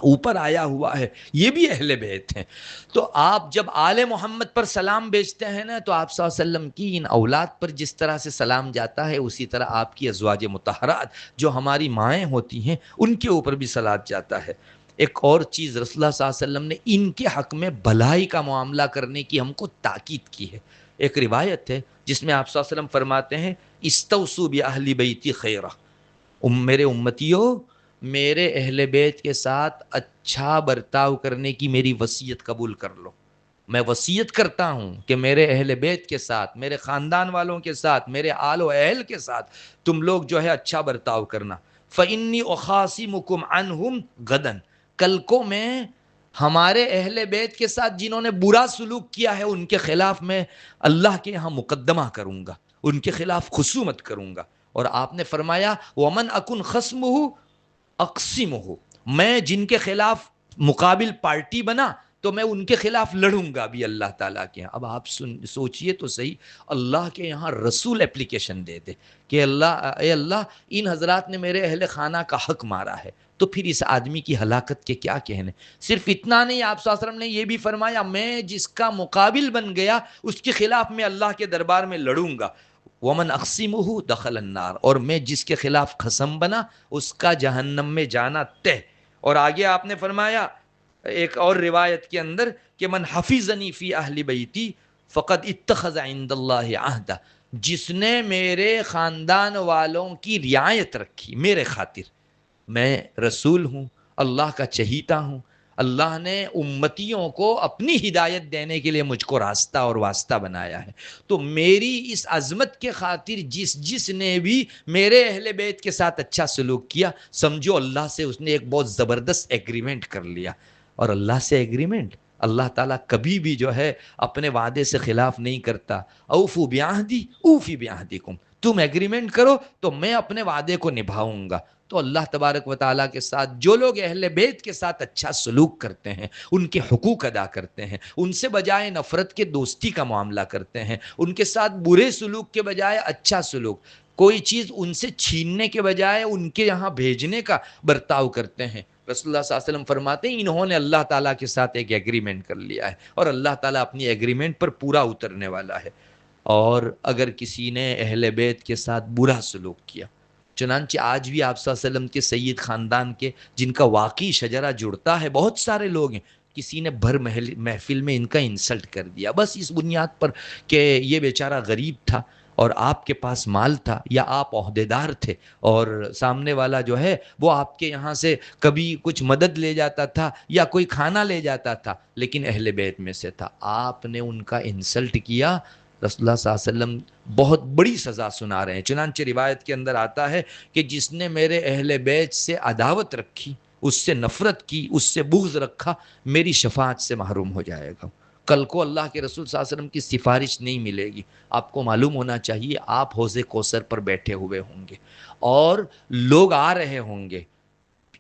اوپر آیا ہوا ہے، یہ بھی اہل بیت ہیں۔ تو آپ جب آل محمد پر سلام بھیجتے ہیں نا، تو آپ صلی اللہ علیہ وسلم کی ان اولاد پر جس طرح سے سلام جاتا ہے، اسی طرح آپ کی ازواج مطہرات جو ہماری مائیں ہوتی ہیں ان کے اوپر بھی صلات جاتا ہے۔ ایک اور چیز رسول اللہ صلی اللہ علیہ وسلم نے ان کے حق میں بھلائی کا معاملہ کرنے کی ہم کو تاکید کی ہے۔ ایک روایت ہے جس میں آپ صلی اللہ علیہ وسلم فرماتے ہیں استوصوا باہل بیتی خیرہ، میرے امتیوں، میرے اہل بیت کے ساتھ اچھا برتاؤ کرنے کی میری وصیت قبول کر لو۔ میں وصیت کرتا ہوں کہ میرے اہل بیت کے ساتھ، میرے خاندان والوں کے ساتھ، میرے آل و اہل کے ساتھ تم لوگ جو ہے اچھا برتاؤ کرنا۔ فإنی اخاصمکم عنہم غدا، کل کو میں ہمارے اہل بیت کے ساتھ جنہوں نے برا سلوک کیا ہے ان کے خلاف میں اللہ کے یہاں مقدمہ کروں گا، ان کے خلاف خصومت کروں گا۔ اور آپ نے فرمایا ومن اکن خصمہ اقسمہ، میں جن کے خلاف مقابل پارٹی بنا تو میں ان کے خلاف لڑوں گا بھی اللہ تعالیٰ کے یہاں۔ اب آپ سوچئے تو صحیح، اللہ کے یہاں رسول اپلیکیشن دے دے کہ اے اللہ ان حضرات نے میرے اہل خانہ کا حق مارا ہے، تو پھر اس آدمی کی ہلاکت کے کیا کہنے۔ صرف اتنا نہیں، آپ صلی اللہ علیہ وسلم نے یہ بھی فرمایا میں جس کا مقابل بن گیا اس کے خلاف میں اللہ کے دربار میں لڑوں گا۔ ومن اقسمہ دخل النار، اور میں جس کے خلاف قسم بنا اس کا جہنم میں جانا طے۔ اور آگے آپ نے فرمایا ایک اور روایت کے اندر کہ من حفظنی فی اہل بیتی فقد اتخذ عند اللہ عہدہ، جس نے میرے خاندان والوں کی رعایت رکھی میرے خاطر، میں رسول ہوں، اللہ کا چہیتا ہوں، اللہ نے امتیوں کو اپنی ہدایت دینے کے لیے مجھ کو راستہ اور واسطہ بنایا ہے۔ تو میری اس عظمت کے خاطر جس نے بھی میرے اہل بیت کے ساتھ اچھا سلوک کیا، سمجھو اللہ سے اس نے ایک بہت زبردست ایگریمنٹ کر لیا۔ اور اللہ سے ایگریمنٹ، اللہ تعالیٰ کبھی بھی جو ہے اپنے وعدے سے خلاف نہیں کرتا۔ اوفو بعہدی اوفی بعہدکم، تم ایگریمنٹ کرو تو میں اپنے وعدے کو نبھاؤں گا۔ تو اللہ تبارک و تعالیٰ کے ساتھ جو لوگ اہل بیت کے ساتھ اچھا سلوک کرتے ہیں، ان کے حقوق ادا کرتے ہیں، ان سے بجائے نفرت کے دوستی کا معاملہ کرتے ہیں، ان کے ساتھ برے سلوک کے بجائے اچھا سلوک، کوئی چیز ان سے چھیننے کے بجائے ان کے یہاں بھیجنے کا برتاؤ کرتے ہیں، رسول اللہ صلی اللہ علیہ وسلم فرماتے ہیں انہوں نے اللہ تعالیٰ کے ساتھ ایک ایگریمنٹ کر لیا ہے، اور اللہ تعالیٰ اپنی ایگریمنٹ پر پورا اترنے والا ہے۔ اور اگر کسی نے اہل بیت کے ساتھ برا سلوک کیا، چنانچہ آج بھی آپ صلی اللہ علیہ وسلم کے سید خاندان کے جن کا واقعی شجرہ جڑتا ہے، بہت سارے لوگ ہیں، کسی نے بھر محفل میں ان کا انسلٹ کر دیا، بس اس بنیاد پر کہ یہ بیچارہ غریب تھا اور آپ کے پاس مال تھا، یا آپ عہدیدار تھے اور سامنے والا جو ہے وہ آپ کے یہاں سے کبھی کچھ مدد لے جاتا تھا یا کوئی کھانا لے جاتا تھا لیکن اہل بیت میں سے تھا، آپ نے ان کا انسلٹ کیا، رسول اللہ صلی اللہ علیہ وسلم بہت بڑی سزا سنا رہے ہیں۔ چنانچہ روایت کے اندر آتا ہے کہ جس نے میرے اہل بیت سے عداوت رکھی، اس سے نفرت کی، اس سے بغض رکھا، میری شفاعت سے محروم ہو جائے گا۔ کل کو اللہ کے رسول صلی اللہ علیہ وسلم کی سفارش نہیں ملے گی۔ آپ کو معلوم ہونا چاہیے آپ حوض کوثر پر بیٹھے ہوئے ہوں گے اور لوگ آ رہے ہوں گے،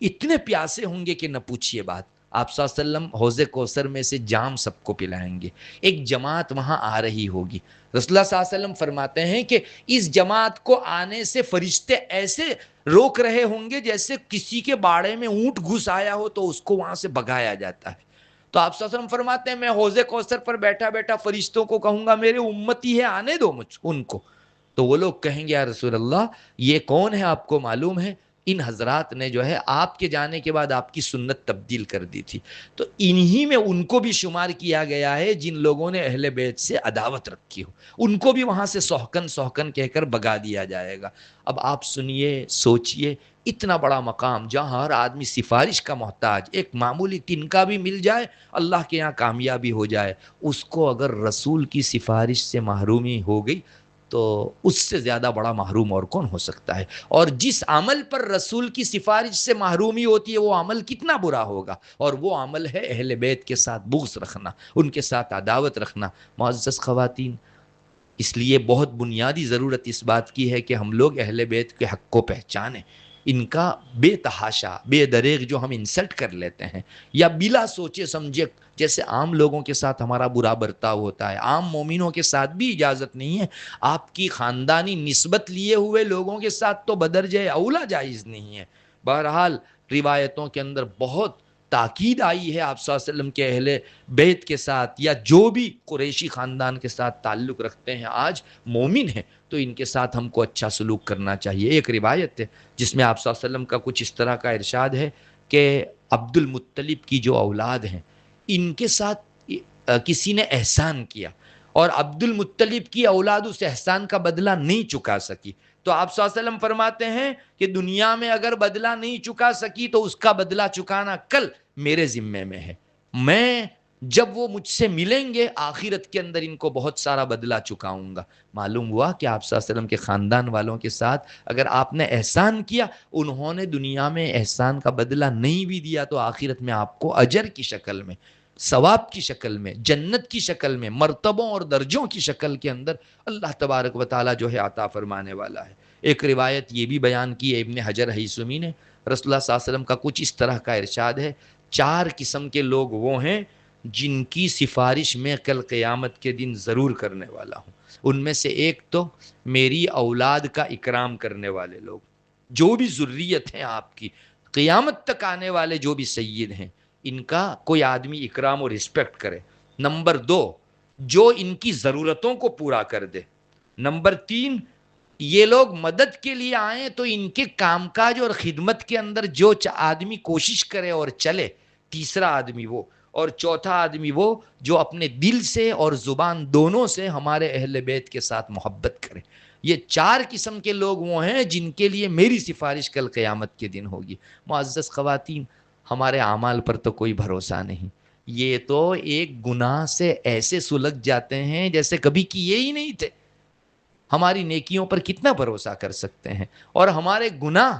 اتنے پیاسے ہوں گے کہ نہ پوچھئے بات، آپ صلی اللہ علیہ وسلم حوض کوثر میں سے جام سب کو پلائیں گے، ایک جماعت وہاں آ رہی ہوگی، رسول اللہ صلی اللہ علیہ وسلم فرماتے ہیں کہ اس جماعت کو آنے سے فرشتے ایسے روک رہے ہوں گے جیسے کسی کے باڑے میں اونٹ گھس آیا ہو تو اس کو وہاں سے بھگایا جاتا ہے۔ تو آپ صلی اللہ علیہ وسلم فرماتے ہیں میں حوض کوثر پر بیٹھا بیٹھا فرشتوں کو کہوں گا میرے امتی ہے آنے دو مجھ ان کو، تو وہ لوگ کہیں گے یا رسول اللہ یہ کون ہے آپ کو معلوم ہے؟ ان حضرات نے جو ہے آپ کے جانے کے بعد آپ کی سنت تبدیل کر دی تھی۔ تو انہی میں ان کو بھی شمار کیا گیا ہے جن لوگوں نے اہل بیت سے عداوت رکھی ہو، ان کو بھی وہاں سے سوہکن سوہکن کہہ کر بگا دیا جائے گا۔ اب آپ سنیے، سوچئے، اتنا بڑا مقام جہاں ہر آدمی سفارش کا محتاج، ایک معمولی تنکا بھی مل جائے اللہ کے یہاں کامیابی ہو جائے، اس کو اگر رسول کی سفارش سے محرومی ہو گئی تو اس سے زیادہ بڑا محروم اور کون ہو سکتا ہے؟ اور جس عمل پر رسول کی سفارش سے محرومی ہوتی ہے وہ عمل کتنا برا ہوگا، اور وہ عمل ہے اہل بیت کے ساتھ بغض رکھنا، ان کے ساتھ عداوت رکھنا۔ معزز خواتین، اس لیے بہت بنیادی ضرورت اس بات کی ہے کہ ہم لوگ اہل بیت کے حق کو پہچانیں، ان کا بے تحاشا بے دریغ جو ہم انسلٹ کر لیتے ہیں یا بلا سوچے سمجھے، جیسے عام لوگوں کے ساتھ ہمارا برا برتاؤ ہوتا ہے، عام مومنوں کے ساتھ بھی اجازت نہیں ہے، آپ کی خاندانی نسبت لیے ہوئے لوگوں کے ساتھ تو بدرجہ اولا جائز نہیں ہے۔ بہرحال روایتوں کے اندر بہت تاکید آئی ہے آپ صلی اللہ علیہ وسلم کے اہل بیت کے ساتھ یا جو بھی قریشی خاندان کے ساتھ تعلق رکھتے ہیں آج مومن ہیں تو ان کے ساتھ ہم کو اچھا سلوک کرنا چاہیے۔ ایک روایت ہے جس میں آپ صلی اللہ علیہ وسلم کا کچھ اس طرح کا ارشاد ہے کہ عبد المطلب کی جو اولاد ہیں ان کے ساتھ کسی نے احسان کیا اور عبد المطلب کی اولاد اس احسان کا بدلہ نہیں چکا سکی، تو آپ صلی اللہ علیہ وسلم فرماتے ہیں کہ دنیا میں اگر بدلہ نہیں چکا سکی تو اس کا بدلہ چکانا کل میرے ذمے میں ہے، میں جب وہ مجھ سے ملیں گے آخرت کے اندر ان کو بہت سارا بدلہ چکاؤں گا۔ معلوم ہوا کہ آپ صلی اللہ علیہ وسلم کے خاندان والوں کے ساتھ اگر آپ نے احسان کیا، انہوں نے دنیا میں احسان کا بدلہ نہیں بھی دیا تو آخرت میں آپ کو اجر کی شکل میں، ثواب کی شکل میں، جنت کی شکل میں، مرتبوں اور درجوں کی شکل کے اندر اللہ تبارک و تعالی جو ہے عطا فرمانے والا ہے۔ ایک روایت یہ بھی بیان کی ہے ابن حجر ہیثمی نے، رسول اللہ صلی اللہ علیہ وسلم کا کچھ اس طرح کا ارشاد ہے، 4 قسم کے لوگ وہ ہیں جن کی سفارش میں کل قیامت کے دن ضرور کرنے والا ہوں، ان میں سے ایک تو میری اولاد کا اکرام کرنے والے لوگ، جو بھی ذریت ہیں آپ کی، قیامت تک آنے والے جو بھی سید ہیں، ان کا کوئی آدمی اکرام اور رسپیکٹ کرے۔ نمبر 2، جو ان کی ضرورتوں کو پورا کر دے۔ نمبر 3، یہ لوگ مدد کے لیے آئیں تو ان کے کام کاج اور خدمت کے اندر جو آدمی کوشش کرے اور چلے، تیسرا آدمی وہ، اور چوتھا آدمی وہ جو اپنے دل سے اور زبان دونوں سے ہمارے اہل بیت کے ساتھ محبت کرے۔ یہ 4 قسم کے لوگ وہ ہیں جن کے لیے میری سفارش کل قیامت کے دن ہوگی۔ معزز خواتین، ہمارے اعمال پر تو کوئی بھروسہ نہیں، یہ تو ایک گناہ سے ایسے سلگ جاتے ہیں جیسے کبھی کیے ہی نہیں تھے۔ ہماری نیکیوں پر کتنا بھروسہ کر سکتے ہیں؟ اور ہمارے گناہ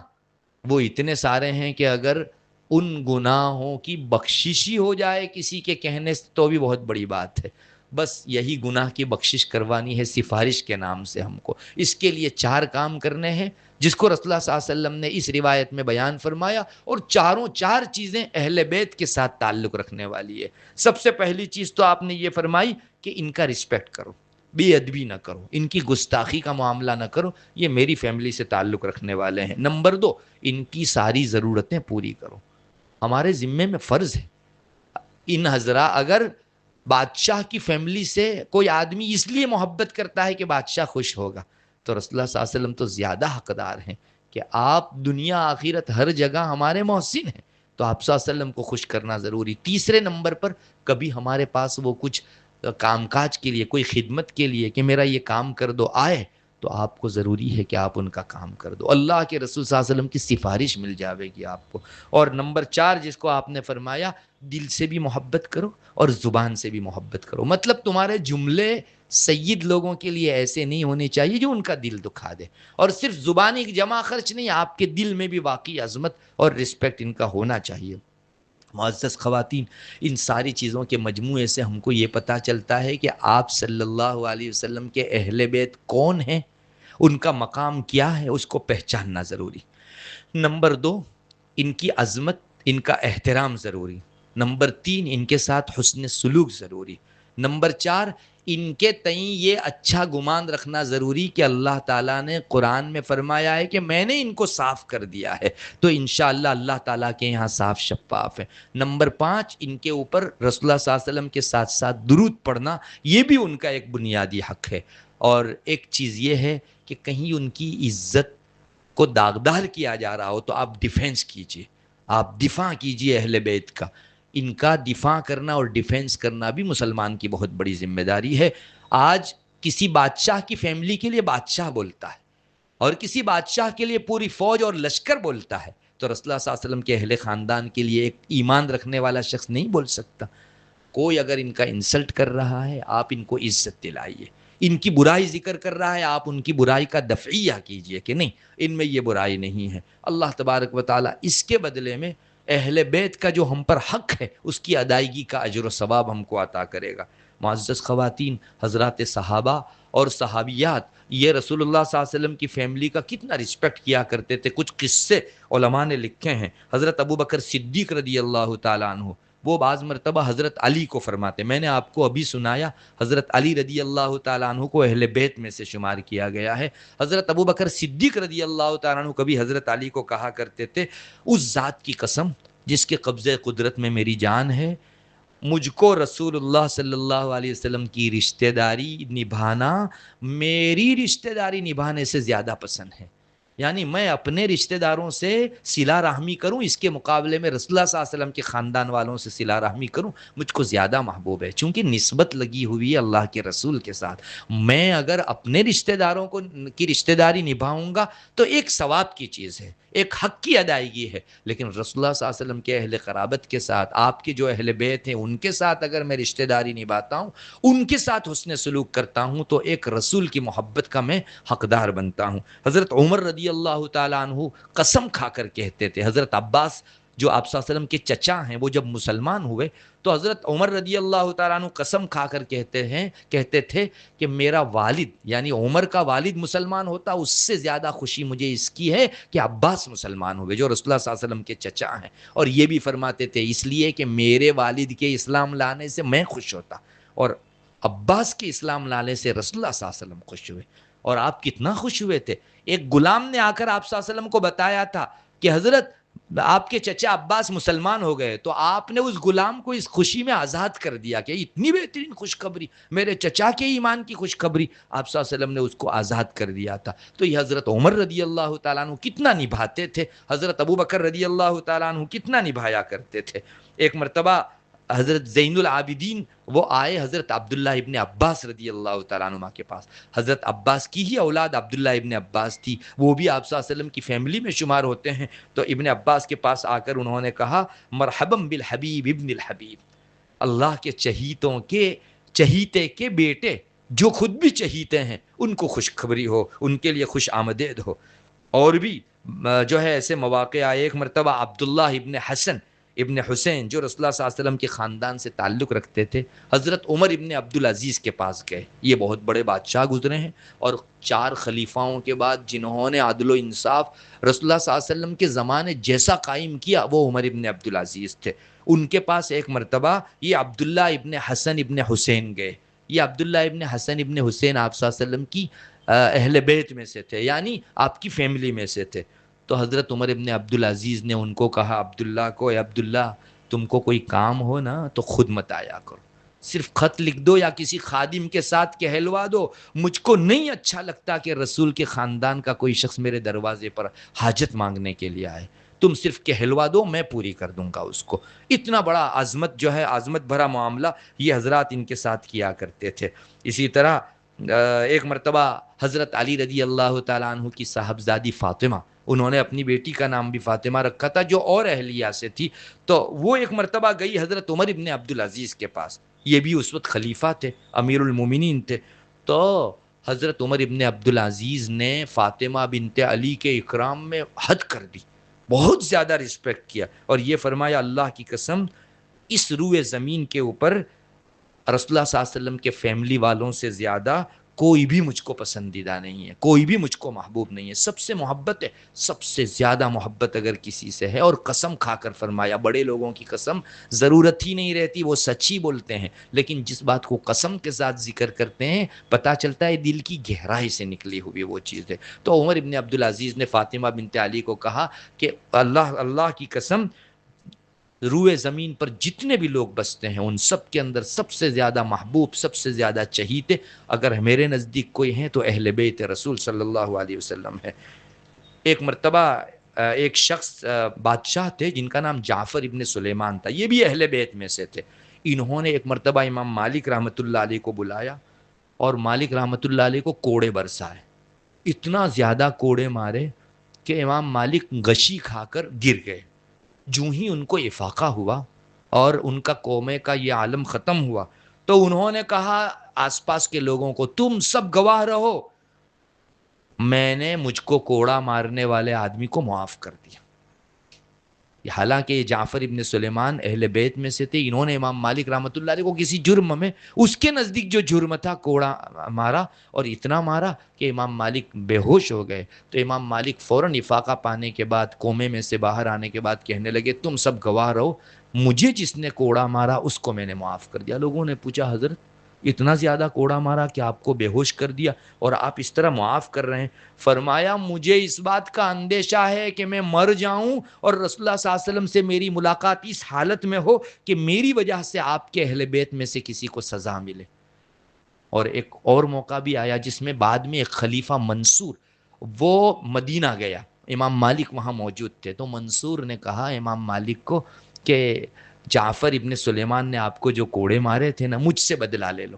وہ اتنے سارے ہیں کہ اگر ان گناہوں کی بخشش ہی ہو جائے کسی کے کہنے سے تو بھی بہت بڑی بات ہے۔ بس یہی گناہ کی بخشش کروانی ہے سفارش کے نام سے ہم کو۔ اس کے لیے 4 کام کرنے ہیں جس کو رسول اللہ صلی اللہ علیہ وسلم نے اس روایت میں بیان فرمایا، اور چاروں 4 چیزیں اہل بیت کے ساتھ تعلق رکھنے والی ہے۔ سب سے پہلی چیز تو آپ نے یہ فرمائی کہ ان کا رسپیکٹ کرو، بے ادبی نہ کرو، ان کی گستاخی کا معاملہ نہ کرو، یہ میری فیملی سے تعلق رکھنے والے ہیں۔ نمبر 2، ان کی ساری ضرورتیں پوری کرو، ہمارے ذمے میں فرض ہے۔ ان حضرات، اگر بادشاہ کی فیملی سے کوئی آدمی اس لیے محبت کرتا ہے کہ بادشاہ خوش ہوگا، تو رسول اللہ صلی اللہ علیہ وسلم تو زیادہ حقدار ہیں کہ آپ دنیا آخرت ہر جگہ ہمارے محسن ہیں، تو آپ صلی اللہ علیہ وسلم کو خوش کرنا ضروری۔ تیسرے نمبر پر، کبھی ہمارے پاس وہ کچھ کام کاج کے لیے، کوئی خدمت کے لیے کہ میرا یہ کام کر دو آئے، تو آپ کو ضروری ہے کہ آپ ان کا کام کر دو، اللہ کے رسول صلی اللہ علیہ وسلم کی سفارش مل جاوے گی آپ کو۔ اور نمبر 4 جس کو آپ نے فرمایا، دل سے بھی محبت کرو اور زبان سے بھی محبت کرو، مطلب تمہارے جملے سید لوگوں کے لیے ایسے نہیں ہونے چاہیے جو ان کا دل دکھا دے، اور صرف زبانی جمع خرچ نہیں، آپ کے دل میں بھی واقعی عظمت اور رسپیکٹ ان کا ہونا چاہیے۔ معزز خواتین، ان ساری چیزوں کے مجموعے سے ہم کو یہ پتہ چلتا ہے کہ آپ صلی اللہ علیہ وسلم کے اہل بیت کون ہیں، ان کا مقام کیا ہے، اس کو پہچاننا ضروری۔ نمبر 2، ان کی عظمت، ان کا احترام ضروری۔ نمبر 3، ان کے ساتھ حسن سلوک ضروری۔ نمبر 4، ان کے تئیں یہ اچھا گمان رکھنا ضروری کہ اللہ تعالیٰ نے قرآن میں فرمایا ہے کہ میں نے ان کو صاف کر دیا ہے، تو انشاءاللہ اللہ تعالیٰ کے یہاں صاف شفاف ہے۔ نمبر 5، ان کے اوپر رسول اللہ صلی اللہ علیہ وسلم کے ساتھ ساتھ درود پڑھنا، یہ بھی ان کا ایک بنیادی حق ہے۔ اور ایک چیز یہ ہے کہ کہیں ان کی عزت کو داغدار کیا جا رہا ہو تو آپ ڈیفینس کیجئے، آپ دفاع کیجئے اہل بیت کا۔ ان کا دفاع کرنا اور ڈیفینس کرنا بھی مسلمان کی بہت بڑی ذمہ داری ہے۔ آج کسی بادشاہ کی فیملی کے لیے بادشاہ بولتا ہے، اور کسی بادشاہ کے لیے پوری فوج اور لشکر بولتا ہے، تو رسول اللہ صلی اللہ علیہ وسلم کے اہل خاندان کے لیے ایک ایمان رکھنے والا شخص نہیں بول سکتا۔ کوئی اگر ان کا انسلٹ کر رہا ہے، آپ ان کو عزت دلائیے۔ ان کی برائی ذکر کر رہا ہے، آپ ان کی برائی کا دفعیہ کیجئے کہ نہیں، ان میں یہ برائی نہیں ہے۔ اللہ تبارک و تعالیٰ اس کے بدلے میں اہل بیت کا جو ہم پر حق ہے اس کی ادائیگی کا اجر و ثواب ہم کو عطا کرے گا۔ معزز خواتین، حضرات صحابہ اور صحابیات یہ رسول اللہ صلی اللہ علیہ وسلم کی فیملی کا کتنا رسپیکٹ کیا کرتے تھے۔ کچھ قصے علماء نے لکھے ہیں۔ حضرت ابو بکر صدیق رضی اللہ تعالیٰ عنہ، وہ بعض مرتبہ حضرت علی کو فرماتے، میں نے آپ کو ابھی سنایا حضرت علی رضی اللہ تعالیٰ عنہ کو اہل بیت میں سے شمار کیا گیا ہے۔ حضرت ابو بکر صدیق رضی اللہ تعالیٰ عنہ کبھی حضرت علی کو کہا کرتے تھے، اس ذات کی قسم جس کے قبضے قدرت میں میری جان ہے، مجھ کو رسول اللہ صلی اللہ علیہ وسلم کی رشتہ داری نبھانا میری رشتہ داری نبھانے سے زیادہ پسند ہے۔ یعنی میں اپنے رشتہ داروں سے صلہ رحمی کروں، اس کے مقابلے میں رسول اللہ صلی اللہ علیہ وسلم کے خاندان والوں سے صلہ رحمی کروں، مجھ کو زیادہ محبوب ہے، چونکہ نسبت لگی ہوئی ہے اللہ کے رسول کے ساتھ۔ میں اگر اپنے رشتہ داروں کی رشتہ داری نبھاؤں گا تو ایک ثواب کی چیز ہے، ایک حق کی ادائیگی ہے، لیکن رسول اللہ صلی اللہ علیہ وسلم کے اہل قرابت کے ساتھ، آپ کے جو اہل بیت ہیں ان کے ساتھ اگر میں رشتہ داری نبھاتا ہوں، ان کے ساتھ حسن سلوک کرتا ہوں، تو ایک رسول کی محبت کا میں حقدار بنتا ہوں۔ حضرت عمر رضی اللہ تعالیٰ عنہ قسم کھا کر کہتے تھے، حضرت عباس جو آپ صلی اللہ علیہ وسلم کے چچا ہیں، وہ جب مسلمان ہوئے تو حضرت عمر رضی اللہ تعالیٰ عنہ قسم کھا کر کہتے تھے کہ میرا والد یعنی عمر کا والد مسلمان ہوتا، اس سے زیادہ خوشی مجھے اس کی ہے کہ عباس مسلمان ہوئے جو رسول اللہ صلی اللہ علیہ وسلم کے چچا ہیں۔ اور یہ بھی فرماتے تھے اس لیے کہ میرے والد کے اسلام لانے سے میں خوش ہوتا، اور عباس کے اسلام لانے سے رسول اللہ صلی اللہ علیہ وسلم خوش ہوئے۔ اور آپ کتنا خوش ہوئے تھے، ایک غلام نے آ کر آپ صلی اللہ علیہ وسلم کو بتایا تھا کہ حضرت آپ کے چچا عباس مسلمان ہو گئے، تو آپ نے اس غلام کو اس خوشی میں آزاد کر دیا کہ اتنی بہترین خوشخبری، میرے چچا کے ایمان کی خوشخبری، آپ صلی اللہ علیہ وسلم نے اس کو آزاد کر دیا تھا۔ تو یہ حضرت عمر رضی اللہ تعالیٰ عنہ کتنا نبھاتے تھے، حضرت ابو بکر رضی اللہ تعالیٰ عنہ کتنا نبھایا کرتے تھے۔ ایک مرتبہ حضرت زین العابدین وہ آئے حضرت عبداللہ ابن عباس رضی اللہ تعالیٰ عنہ کے پاس. حضرت عباس کی ہی اولاد عبداللہ ابن عباس تھی, وہ بھی آپ صلی اللہ علیہ وسلم کی فیملی میں شمار ہوتے ہیں. تو ابن عباس کے پاس آ کر انہوں نے کہا مرحبا بالحبیب ابن الحبیب, اللہ کے چہیتوں کے چہیتے کے بیٹے جو خود بھی چہیتے ہیں ان کو خوشخبری ہو, ان کے لیے خوش آمدید ہو. اور بھی جو ہے ایسے مواقع آئے. ایک مرتبہ عبداللہ ابن حسن ابن حسین جو رسول اللہ صلی اللہ علیہ وسلم کے خاندان سے تعلق رکھتے تھے, حضرت عمر ابن عبدالعزیز کے پاس گئے. یہ بہت بڑے بادشاہ گزرے ہیں, اور 4 خلیفاؤں کے بعد جنہوں نے عدل و انصاف رسول اللہ صلی اللہ علیہ وسلم کے زمانے جیسا قائم کیا وہ عمر ابن عبدالعزیز تھے. ان کے پاس ایک مرتبہ یہ عبداللہ ابن حسن ابن حسین گئے. یہ عبداللہ ابن حسن ابن حسین آپ صلی اللہ علیہ وسلم کی اہل بیت میں سے تھے, یعنی آپ کی فیملی میں سے تھے. تو حضرت عمر ابن عبدالعزیز نے ان کو کہا عبداللہ کو, اے عبداللہ تم کو کوئی کام ہو نا تو خود مت آیا کرو, صرف خط لکھ دو یا کسی خادم کے ساتھ کہلوا دو. مجھ کو نہیں اچھا لگتا کہ رسول کے خاندان کا کوئی شخص میرے دروازے پر حاجت مانگنے کے لیے آئے. تم صرف کہلوا دو, میں پوری کر دوں گا اس کو. اتنا بڑا عظمت جو ہے, عظمت بھرا معاملہ یہ حضرات ان کے ساتھ کیا کرتے تھے. اسی طرح ایک مرتبہ حضرت علی رضی اللہ تعالیٰ عنہ کی صاحبزادی فاطمہ, انہوں نے اپنی بیٹی کا نام بھی فاطمہ رکھا تھا جو اور اہلیہ سے تھی. تو وہ ایک مرتبہ گئی حضرت عمر ابن عبدالعزیز کے پاس. یہ بھی اس وقت خلیفہ تھے, امیر المومنین تھے. تو حضرت عمر ابن عبدالعزیز نے فاطمہ بنت علی کے اکرام میں حد کر دی, بہت زیادہ رسپیکٹ کیا, اور یہ فرمایا اللہ کی قسم اس روئے زمین کے اوپر رسول اللہ صلی اللہ علیہ وسلم کے فیملی والوں سے زیادہ کوئی بھی مجھ کو پسندیدہ نہیں ہے, کوئی بھی مجھ کو محبوب نہیں ہے. سب سے محبت ہے, سب سے زیادہ محبت اگر کسی سے ہے, اور قسم کھا کر فرمایا, بڑے لوگوں کی قسم ضرورت ہی نہیں رہتی, وہ سچ ہی بولتے ہیں, لیکن جس بات کو قسم کے ساتھ ذکر کرتے ہیں پتہ چلتا ہے دل کی گہرائی سے نکلی ہوئی وہ چیز ہے. تو عمر ابن عبدالعزیز نے فاطمہ بنت علی کو کہا کہ اللہ کی قسم روئے زمین پر جتنے بھی لوگ بستے ہیں ان سب کے اندر سب سے زیادہ محبوب, سب سے زیادہ چہیتے اگر میرے نزدیک کوئی ہیں تو اہل بیت رسول صلی اللہ علیہ وسلم ہے. ایک مرتبہ ایک شخص بادشاہ تھے جن کا نام جعفر ابن سلیمان تھا, یہ بھی اہل بیت میں سے تھے. انہوں نے ایک مرتبہ امام مالک رحمۃ اللہ علیہ کو بلایا, اور مالک رحمۃ اللہ علیہ کو کوڑے برسائے. اتنا زیادہ کوڑے مارے کہ امام مالک غشی کھا کر گر گئے. جو ہی ان کو افاقہ ہوا اور ان کا قومے کا یہ عالم ختم ہوا, تو انہوں نے کہا آس پاس کے لوگوں کو تم سب گواہ رہو, میں نے مجھ کو کوڑا مارنے والے آدمی کو معاف کر دیا. حالانکہ جعفر ابن سلیمان اہل بیت میں سے تھے, انہوں نے امام مالک رحمۃ اللہ علیہ کو کسی جرم میں, اس کے نزدیک جو جرم تھا, کوڑا مارا, اور اتنا مارا کہ امام مالک بے ہوش ہو گئے. تو امام مالک فوراً افاقہ پانے کے بعد, قومے میں سے باہر آنے کے بعد کہنے لگے تم سب گواہ رہو, مجھے جس نے کوڑا مارا اس کو میں نے معاف کر دیا. لوگوں نے پوچھا حضرت اتنا زیادہ کوڑا مارا کہ آپ کو بے ہوش کر دیا اور آپ اس طرح معاف کر رہے ہیں؟ فرمایا مجھے اس بات کا اندیشہ ہے کہ میں مر جاؤں اور رسول اللہ صلی اللہ علیہ وسلم سے میری ملاقات اس حالت میں ہو کہ میری وجہ سے آپ کے اہل بیت میں سے کسی کو سزا ملے. اور ایک اور موقع بھی آیا جس میں بعد میں ایک خلیفہ منصور وہ مدینہ گیا, امام مالک وہاں موجود تھے. تو منصور نے کہا امام مالک کو کہ جعفر ابن سلیمان نے آپ کو جو کوڑے مارے تھے نا, مجھ سے بدلہ لے لو,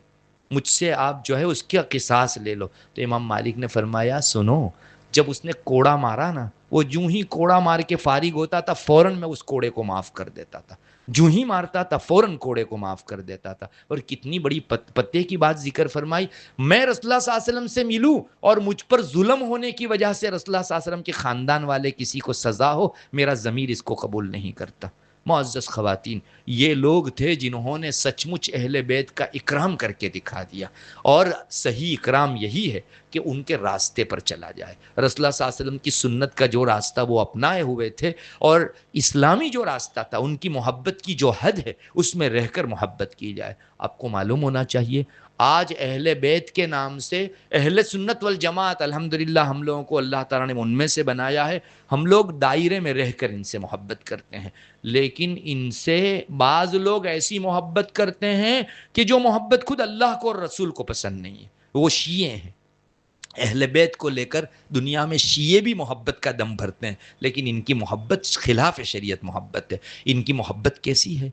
مجھ سے آپ جو ہے اس کا قصاص لے لو. تو امام مالک نے فرمایا سنو, جب اس نے کوڑا مارا نا, وہ جو ہی کوڑا مار کے فارغ ہوتا تھا فوراً میں اس کوڑے کو معاف کر دیتا تھا, جو ہی مارتا تھا فوراً کوڑے کو معاف کر دیتا تھا. اور کتنی بڑی پتے کی بات ذکر فرمائی, میں رسول اللہ صلی اللہ علیہ وسلم سے ملوں اور مجھ پر ظلم ہونے کی وجہ سے رسول اللہ صلی اللہ علیہ وسلم کے خاندان والے کسی کو سزا ہو, میرا ضمیر اس کو قبول نہیں کرتا. معزز خواتین, یہ لوگ تھے جنہوں نے سچ مچ اہل بیت کا اکرام کر کے دکھا دیا, اور صحیح اکرام یہی ہے کہ ان کے راستے پر چلا جائے. رسول اللہ صلی اللہ علیہ وسلم کی سنت کا جو راستہ وہ اپنائے ہوئے تھے, اور اسلامی جو راستہ تھا, ان کی محبت کی جو حد ہے اس میں رہ کر محبت کی جائے. آپ کو معلوم ہونا چاہیے آج اہل بیت کے نام سے اہل سنت والجماعت, الحمدللہ ہم لوگوں کو اللہ تعالیٰ نے ان میں سے بنایا ہے, ہم لوگ دائرے میں رہ کر ان سے محبت کرتے ہیں. لیکن ان سے بعض لوگ ایسی محبت کرتے ہیں کہ جو محبت خود اللہ کو اور رسول کو پسند نہیں ہے, وہ شیعہ ہیں. اہل بیت کو لے کر دنیا میں شیعہ بھی محبت کا دم بھرتے ہیں, لیکن ان کی محبت خلاف شریعت محبت ہے. ان کی محبت کیسی ہے؟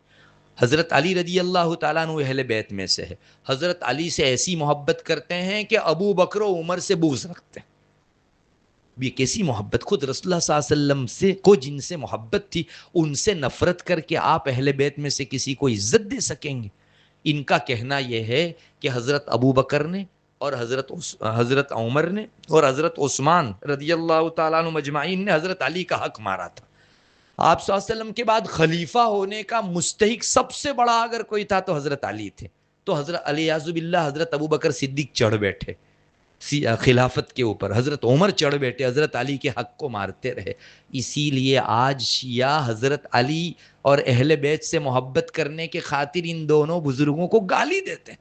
حضرت علی رضی اللہ تعالیٰ عنہ اہل بیت میں سے ہے، حضرت علی سے ایسی محبت کرتے ہیں کہ ابو بکر و عمر سے بغض رکھتے ہیں. یہ کیسی محبت! خود رسول اللہ صلی اللہ علیہ وسلم سے کو جن سے محبت تھی ان سے نفرت کر کے آپ اہل بیت میں سے کسی کو عزت دے سکیں گے؟ ان کا کہنا یہ ہے کہ حضرت ابو بکر نے اور حضرت عمر نے اور حضرت عثمان رضی اللہ تعالیٰ عنہ مجمعین نے حضرت علی کا حق مارا تھا. آپ صلی اللہ علیہ وسلم کے بعد خلیفہ ہونے کا مستحق سب سے بڑا اگر کوئی تھا تو حضرت علی تھے. تو حضرت علیہ باللہ حضرت ابو بکر صدیق چڑھ بیٹھے خلافت کے اوپر، حضرت عمر چڑھ بیٹھے، حضرت علی کے حق کو مارتے رہے. اسی لیے آج شیعہ حضرت علی اور اہل بیت سے محبت کرنے کے خاطر ان دونوں بزرگوں کو گالی دیتے ہیں.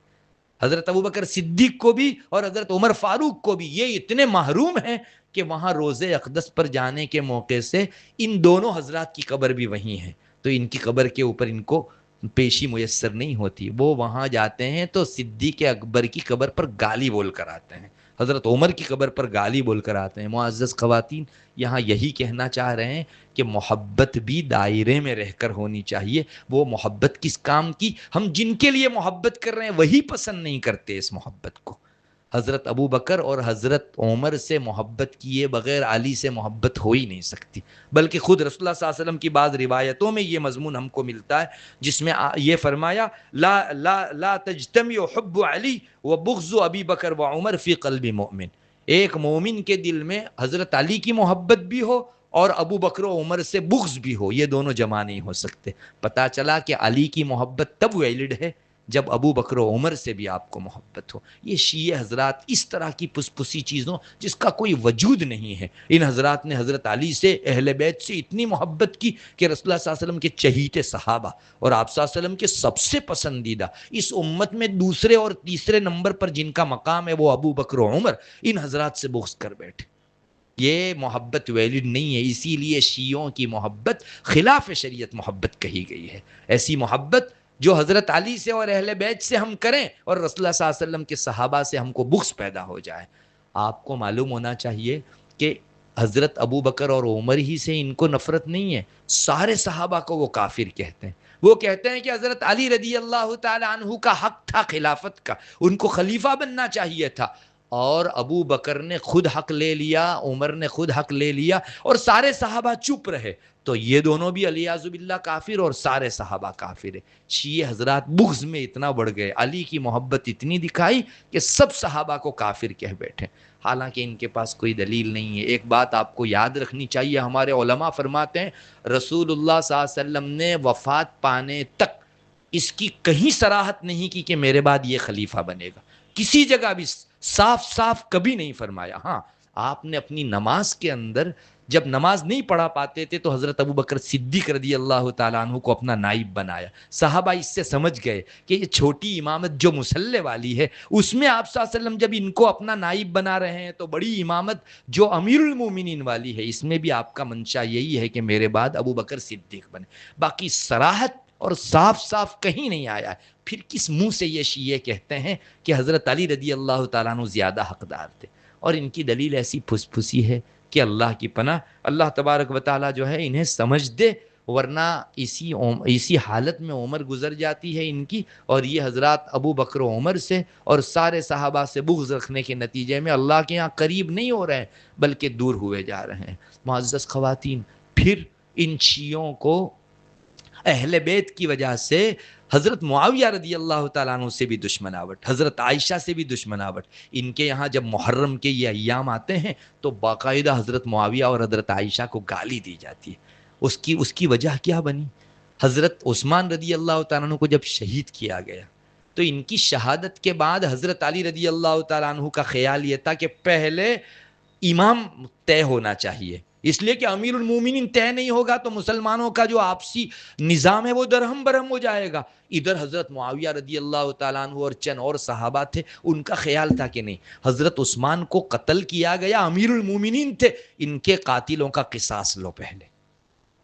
حضرت ابو بکر صدیق کو بھی اور حضرت عمر فاروق کو بھی. یہ اتنے محروم ہیں کہ وہاں روضہ اقدس پر جانے کے موقع سے ان دونوں حضرات کی قبر بھی وہیں ہے، تو ان کی قبر کے اوپر ان کو پیشی میسر نہیں ہوتی. وہ وہاں جاتے ہیں تو صدیق اکبر کی قبر پر گالی بول کر آتے ہیں، حضرت عمر کی قبر پر گالی بول کر آتے ہیں. معزز خواتین، یہاں یہی کہنا چاہ رہے ہیں کہ محبت بھی دائرے میں رہ کر ہونی چاہیے. وہ محبت کس کام کی؟ ہم جن کے لیے محبت کر رہے ہیں وہی پسند نہیں کرتے اس محبت کو. حضرت ابو بکر اور حضرت عمر سے محبت کیے بغیر علی سے محبت ہو ہی نہیں سکتی. بلکہ خود رسول اللہ صلی اللہ علیہ وسلم کی بعض روایتوں میں یہ مضمون ہم کو ملتا ہے جس میں یہ فرمایا لا تجتمع حب علی و بغض ابی بکر و عمر فی قلب مومن. ایک مومن کے دل میں حضرت علی کی محبت بھی ہو اور ابو بکر و عمر سے بغض بھی ہو، یہ دونوں جمع نہیں ہو سکتے. پتہ چلا کہ علی کی محبت تب ویلڈ ہے جب ابو بکر و عمر سے بھی آپ کو محبت ہو. یہ شیعہ حضرات اس طرح کی پسی چیزوں جس کا کوئی وجود نہیں ہے، ان حضرات نے حضرت علی سے اہل بیت سے اتنی محبت کی کہ رسول اللہ صلی اللہ علیہ وسلم کے چہیتے صحابہ اور آپ صلی اللہ علیہ وسلم کے سب سے پسندیدہ اس امت میں دوسرے اور تیسرے نمبر پر جن کا مقام ہے وہ ابو بکر و عمر، ان حضرات سے بغض کر بیٹھے. یہ محبت ویلڈ نہیں ہے. اسی لیے شیعوں کی محبت خلاف شریعت محبت کہی گئی ہے. ایسی محبت جو حضرت علی سے اور اہل بیت سے ہم کریں اور رسول اللہ صلی اللہ علیہ وسلم کے صحابہ سے ہم کو بغض پیدا ہو جائے. آپ کو معلوم ہونا چاہیے کہ حضرت ابو بکر اور عمر ہی سے ان کو نفرت نہیں ہے، سارے صحابہ کو وہ کافر کہتے ہیں. وہ کہتے ہیں کہ حضرت علی رضی اللہ تعالی عنہ کا حق تھا خلافت کا، ان کو خلیفہ بننا چاہیے تھا، اور ابو بکر نے خود حق لے لیا، عمر نے خود حق لے لیا اور سارے صحابہ چپ رہے، تو یہ دونوں بھی علیہ باللہ کافر اور سارے صحابہ کافر ہے. شیعہ حضرات بغض میں اتنا بڑھ گئے، علی کی محبت اتنی دکھائی کہ سب صحابہ کو کافر کہہ بیٹھے، حالانکہ ان کے پاس کوئی دلیل نہیں ہے. ایک بات آپ کو یاد رکھنی چاہیے، ہمارے علماء فرماتے ہیں رسول اللہ صلی اللہ علیہ وسلم نے وفات پانے تک اس کی کہیں صراحت نہیں کی کہ میرے بعد یہ خلیفہ بنے گا، کسی جگہ بھی صاف صاف کبھی نہیں فرمایا. ہاں، آپ نے اپنی نماز کے اندر جب نماز نہیں پڑھا پاتے تھے تو حضرت ابو بکر صدیق رضی اللہ تعالیٰ عنہ کو اپنا نائب بنایا. صحابہ اس سے سمجھ گئے کہ یہ چھوٹی امامت جو مسلح والی ہے اس میں آپ صلی اللہ علیہ وسلم جب ان کو اپنا نائب بنا رہے ہیں تو بڑی امامت جو امیر المومنین والی ہے اس میں بھی آپ کا منشا یہی ہے کہ میرے بعد ابو بکر صدیق بنے. باقی صراحت اور صاف صاف کہیں نہیں آیا ہے. پھر کس منہ سے یہ شیعہ کہتے ہیں کہ حضرت علی رضی اللہ تعالیٰ عنہ زیادہ حقدار تھے؟ اور ان کی دلیل ایسی پھس پھسی ہے کہ اللہ کی پناہ، اللہ تبارک و تعالیٰ جو ہے انہیں سمجھ دے، ورنہ اسی حالت میں عمر گزر جاتی ہے ان کی، اور یہ حضرات ابو بکر و عمر سے اور سارے صحابہ سے بغض رکھنے کے نتیجے میں اللہ کے یہاں قریب نہیں ہو رہے ہیں بلکہ دور ہوئے جا رہے ہیں. معزز خواتین، پھر ان شیعوں کو اہل بیت کی وجہ سے حضرت معاویہ رضی اللہ تعالیٰ عنہ سے بھی دشمناوٹ، حضرت عائشہ سے بھی دشمناوٹ. ان کے یہاں جب محرم کے یہ ایام آتے ہیں تو باقاعدہ حضرت معاویہ اور حضرت عائشہ کو گالی دی جاتی ہے. اس کی وجہ کیا بنی؟ حضرت عثمان رضی اللہ تعالیٰ عنہ کو جب شہید کیا گیا تو ان کی شہادت کے بعد حضرت علی رضی اللہ تعالیٰ عنہ کا خیال یہ تھا کہ پہلے امام طے ہونا چاہیے، اس لیے کہ امیر المومنین طے نہیں ہوگا تو مسلمانوں کا جو آپسی نظام ہے وہ درہم برہم ہو جائے گا. ادھر حضرت معاویہ رضی اللہ تعالیٰ عنہ اور چند اور صحابہ تھے، ان کا خیال تھا کہ نہیں، حضرت عثمان کو قتل کیا گیا، امیر المومنین تھے، ان کے قاتلوں کا قصاص لو.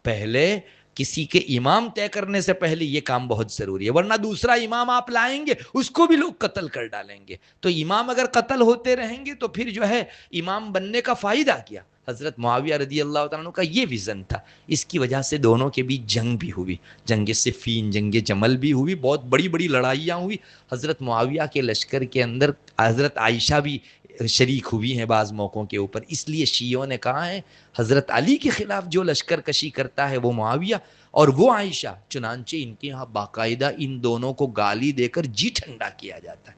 پہلے کسی کے امام طے کرنے سے پہلے یہ کام بہت ضروری ہے، ورنہ دوسرا امام آپ لائیں گے اس کو بھی لوگ قتل کر ڈالیں گے. تو امام اگر قتل ہوتے رہیں گے تو پھر جو ہے امام بننے کا فائدہ کیا؟ حضرت معاویہ رضی اللہ تعالیٰ عنہ کا یہ ویژن تھا. اس کی وجہ سے دونوں کے بیچ جنگ بھی ہوئی، جنگ صفین، جنگ جمل بھی ہوئی، بہت بڑی بڑی لڑائیاں ہوئی. حضرت معاویہ کے لشکر کے اندر حضرت عائشہ بھی شریک ہوئی ہیں بعض موقعوں کے اوپر. اس لیے شیعوں نے کہا ہے حضرت علی کے خلاف جو لشکر کشی کرتا ہے وہ معاویہ اور وہ عائشہ. چنانچہ ان کے یہاں باقاعدہ ان دونوں کو گالی دے کر جی ٹھنڈا کیا جاتا ہے.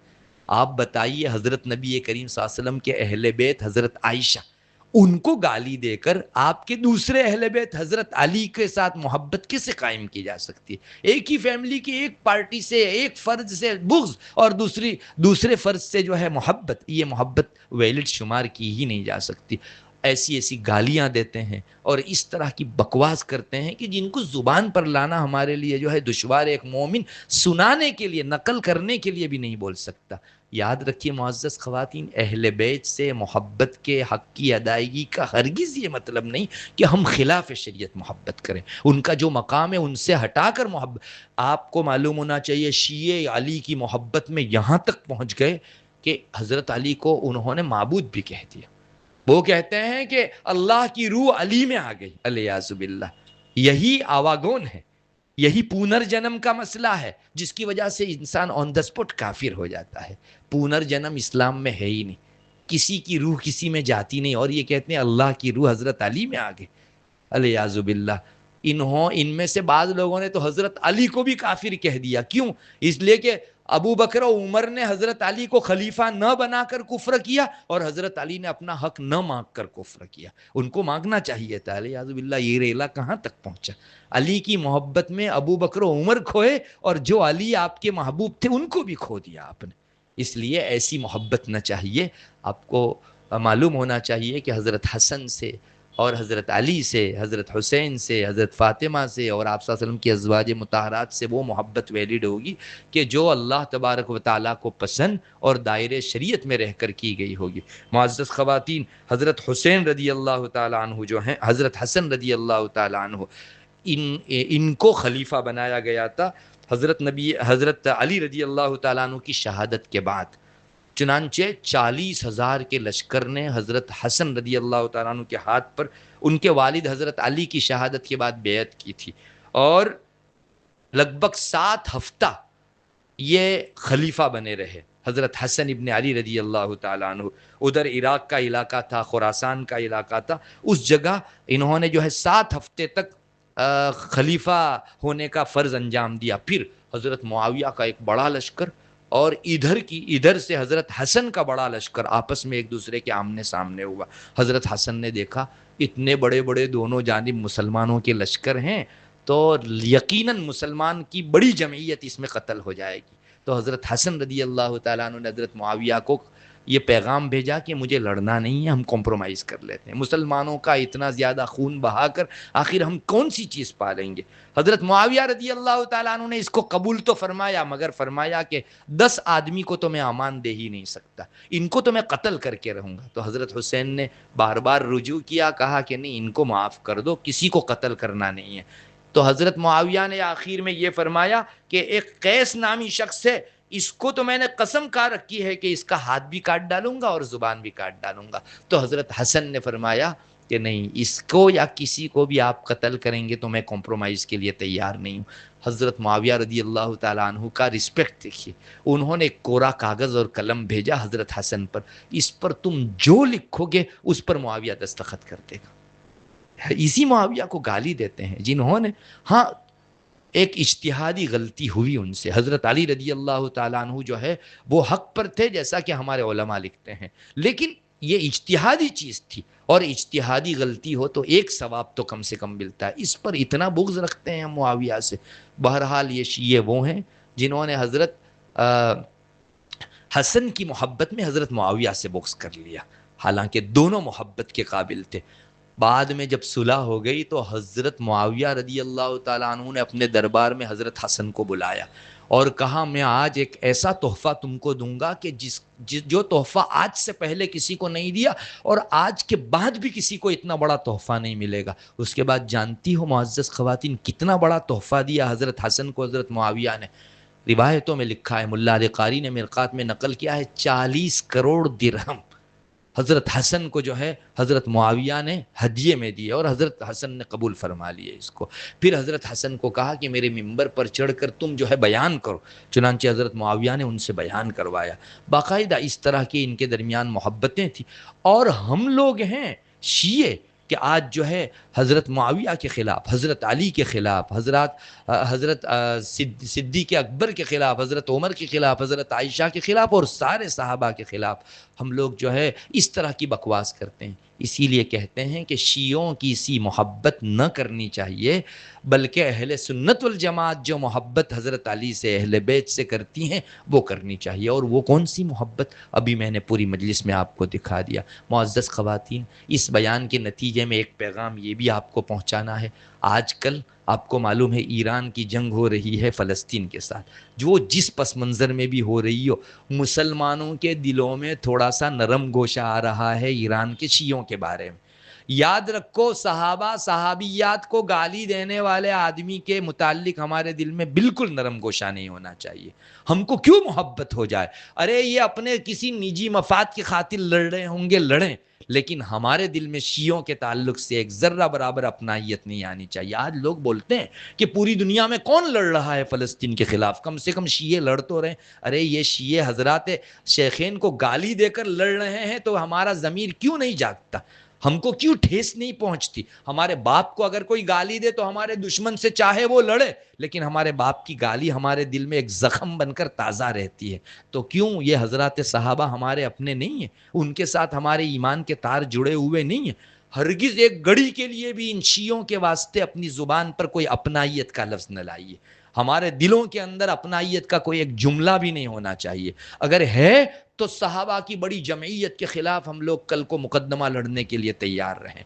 آپ بتائیے حضرت نبی کریم صلی اللہ علیہ وسلم کے اہل بیت حضرت عائشہ، ان کو گالی دے کر آپ کے دوسرے اہل بیت حضرت علی کے ساتھ محبت کیسے قائم کی جا سکتی ہے؟ ایک ہی فیملی کی ایک پارٹی سے، ایک فرد سے بغض اور دوسرے فرد سے جو ہے محبت، یہ محبت ویلڈ شمار کی ہی نہیں جا سکتی. ایسی ایسی گالیاں دیتے ہیں اور اس طرح کی بکواس کرتے ہیں کہ جن کو زبان پر لانا ہمارے لیے جو ہے دشوار. ایک مومن سنانے کے لیے، نقل کرنے کے لیے بھی نہیں بول سکتا. یاد رکھیے معزز خواتین، اہل بیت سے محبت کے حق کی ادائیگی کا ہرگز یہ مطلب نہیں کہ ہم خلاف شریعت محبت کریں. ان کا جو مقام ہے ان سے ہٹا کر محبت. آپ کو معلوم ہونا چاہیے شیعہ علی کی محبت میں یہاں تک پہنچ گئے کہ حضرت علی کو انہوں نے معبود بھی کہہ دیا. وہ کہتے ہیں کہ اللہ کی روح علی میں آ گئی، الیاذ باللہ. یہی آواگون ہے، یہی پونرجنم کا مسئلہ ہے جس کی وجہ سے انسان آن دا اسپوٹ کافر ہو جاتا ہے. پونرجنم اسلام میں ہے ہی نہیں، کسی کی روح کسی میں جاتی نہیں، اور یہ کہتے ہیں اللہ کی روح حضرت علی میں آ گئی، الیاذ باللہ. ان میں سے بعض لوگوں نے تو حضرت علی کو بھی کافر کہہ دیا. کیوں؟ اس لیے کہ ابو بکر و عمر نے حضرت علی کو خلیفہ نہ بنا کر کفر کیا اور حضرت علی نے اپنا حق نہ مانگ کر کفر کیا. ان کو مانگنا چاہیے تھا. الیاذ باللہ یہ ریلا کہاں تک پہنچا؟ علی کی محبت میں ابو بکر و عمر کھوئے اور جو علی آپ کے محبوب تھے ان کو بھی کھو دیا آپ نے. اس لیے ایسی محبت نہ چاہیے. آپ کو معلوم ہونا چاہیے کہ حضرت حسن سے اور حضرت علی سے، حضرت حسین سے، حضرت فاطمہ سے اور آپ صلی اللہ علیہ وسلم کی ازواج مطہرات سے وہ محبت ویلڈ ہوگی کہ جو اللہ تبارک و تعالیٰ کو پسند اور دائرے شریعت میں رہ کر کی گئی ہوگی. معزز خواتین، حضرت حسین رضی اللہ تعالیٰ عنہ جو ہیں، حضرت حسن رضی اللہ تعالیٰ عنہ، ان کو خلیفہ بنایا گیا تھا حضرت علی رضی اللہ تعالیٰ عنہ کی شہادت کے بعد. چنانچہ 40,000 کے لشکر نے حضرت حسن رضی اللہ تعالیٰ عنہ کے ہاتھ پر ان کے والد حضرت علی کی شہادت کے بعد بیعت کی تھی، اور لگ بھگ 7 ہفتہ یہ خلیفہ بنے رہے. حضرت حسن ابن علی رضی اللہ تعالیٰ عنہ، ادھر عراق کا علاقہ تھا، خراسان کا علاقہ تھا، اس جگہ انہوں نے جو ہے 7 ہفتے تک خلیفہ ہونے کا فرض انجام دیا. پھر حضرت معاویہ کا ایک بڑا لشکر اور ادھر سے حضرت حسن کا بڑا لشکر آپس میں ایک دوسرے کے آمنے سامنے ہوا. حضرت حسن نے دیکھا اتنے بڑے بڑے دونوں جانب مسلمانوں کے لشکر ہیں تو یقیناً مسلمان کی بڑی جمعیت اس میں قتل ہو جائے گی. تو حضرت حسن رضی اللہ تعالیٰ عنہ نے حضرت معاویہ کو یہ پیغام بھیجا کہ مجھے لڑنا نہیں ہے، ہم کمپرومائز کر لیتے ہیں. مسلمانوں کا اتنا زیادہ خون بہا کر آخر ہم کون سی چیز پالیں گے؟ حضرت معاویہ رضی اللہ تعالیٰ عنہ نے اس کو قبول تو فرمایا، مگر فرمایا کہ 10 آدمی کو تو میں امان دے ہی نہیں سکتا، ان کو تو میں قتل کر کے رہوں گا. تو حضرت حسین نے بار بار رجوع کیا، کہا کہ نہیں، ان کو معاف کر دو، کسی کو قتل کرنا نہیں ہے. تو حضرت معاویہ نے آخر میں یہ فرمایا کہ ایک قیس نامی شخص ہے، اس کو تو میں نے قسم کھا رکھی ہے کہ اس کا ہاتھ بھی کاٹ ڈالوں گا اور زبان بھی کاٹ ڈالوں گا. تو حضرت حسن نے فرمایا کہ نہیں، اس کو یا کسی کو بھی آپ قتل کریں گے تو میں کمپرومائز کے لیے تیار نہیں ہوں. حضرت معاویہ رضی اللہ تعالیٰ عنہ کا رسپیکٹ دیکھیے، انہوں نے ایک کورا کاغذ اور قلم بھیجا حضرت حسن پر، اس پر تم جو لکھو گے اس پر معاویہ دستخط کر دے گا. اسی معاویہ کو گالی دیتے ہیں جنہوں نے، ہاں ایک اجتہادی غلطی ہوئی ان سے. حضرت علی رضی اللہ تعالیٰ عنہ جو ہے وہ حق پر تھے جیسا کہ ہمارے علماء لکھتے ہیں، لیکن یہ اجتہادی چیز تھی، اور اجتہادی غلطی ہو تو ایک ثواب تو کم سے کم ملتا ہے. اس پر اتنا بغض رکھتے ہیں ہم معاویہ سے. بہرحال یہ شیعہ وہ ہیں جنہوں نے حضرت حسن کی محبت میں حضرت معاویہ سے بغض کر لیا، حالانکہ دونوں محبت کے قابل تھے. بعد میں جب صلح ہو گئی تو حضرت معاویہ رضی اللہ تعالیٰ عنہ نے اپنے دربار میں حضرت حسن کو بلایا اور کہا میں آج ایک ایسا تحفہ تم کو دوں گا کہ جو تحفہ آج سے پہلے کسی کو نہیں دیا اور آج کے بعد بھی کسی کو اتنا بڑا تحفہ نہیں ملے گا. اس کے بعد جانتی ہو معزز خواتین کتنا بڑا تحفہ دیا حضرت حسن کو حضرت معاویہ نے؟ روایتوں میں لکھا ہے، ملا علی قاری نے مرقات میں نقل کیا ہے، 40 کروڑ درہم. حضرت حسن کو جو ہے حضرت معاویہ نے ہدیے میں دیے اور حضرت حسن نے قبول فرما لیے اس کو. پھر حضرت حسن کو کہا کہ میرے ممبر پر چڑھ کر تم جو ہے بیان کرو. چنانچہ حضرت معاویہ نے ان سے بیان کروایا. باقاعدہ اس طرح کی ان کے درمیان محبتیں تھیں. اور ہم لوگ ہیں شیعہ کہ آج جو ہے حضرت معاویہ کے خلاف، حضرت علی کے خلاف، حضرت صدیق اکبر کے خلاف، حضرت عمر کے خلاف، حضرت عائشہ کے خلاف اور سارے صحابہ کے خلاف ہم لوگ جو ہے اس طرح کی بکواس کرتے ہیں. اسی لیے کہتے ہیں کہ شیعوں کی سی محبت نہ کرنی چاہیے، بلکہ اہل سنت والجماعت جو محبت حضرت علی سے، اہل بیت سے کرتی ہیں وہ کرنی چاہیے. اور وہ کون سی محبت؟ ابھی میں نے پوری مجلس میں آپ کو دکھا دیا. معزز خواتین، اس بیان کے نتیجے میں ایک پیغام یہ بھی آپ کو پہنچانا ہے. آج کل آپ کو معلوم ہے ایران کی جنگ ہو رہی ہے فلسطین کے ساتھ. جو جس پس منظر میں بھی ہو رہی ہو، مسلمانوں کے دلوں میں تھوڑا سا نرم گوشہ آ رہا ہے ایران کے شیعوں کے بارے میں. یاد رکھو، صحابہ صحابیات کو گالی دینے والے آدمی کے متعلق ہمارے دل میں بالکل نرم گوشہ نہیں ہونا چاہیے. ہم کو کیوں محبت ہو جائے؟ ارے یہ اپنے کسی نجی مفاد کی خاطر لڑ رہے ہوں گے، لڑیں، لیکن ہمارے دل میں شیعوں کے تعلق سے ایک ذرہ برابر اپنائیت نہیں آنی چاہیے. آج لوگ بولتے ہیں کہ پوری دنیا میں کون لڑ رہا ہے فلسطین کے خلاف، کم سے کم شیعہ لڑ تو رہے. ارے یہ شیعہ حضرات شیخین کو گالی دے کر لڑ رہے ہیں تو ہمارا ضمیر کیوں نہیں جاگتا؟ ہم کو کیوں ٹھیس نہیں پہنچتی؟ ہمارے باپ کو اگر کوئی گالی دے تو ہمارے دشمن سے چاہے وہ لڑے، لیکن ہمارے باپ کی گالی ہمارے دل میں ایک زخم بن کر تازہ رہتی ہے. تو کیوں یہ حضرات صحابہ ہمارے اپنے نہیں ہیں؟ ان کے ساتھ ہمارے ایمان کے تار جڑے ہوئے نہیں ہیں؟ ہرگز ایک گھڑی کے لیے بھی ان شیعوں کے واسطے اپنی زبان پر کوئی اپنائیت کا لفظ نہ لائیے. ہمارے دلوں کے اندر اپنائیت کا کوئی ایک جملہ بھی نہیں ہونا چاہیے. اگر ہے تو صحابہ کی بڑی جمعیت کے خلاف ہم لوگ کل کو مقدمہ لڑنے کے لیے تیار رہیں.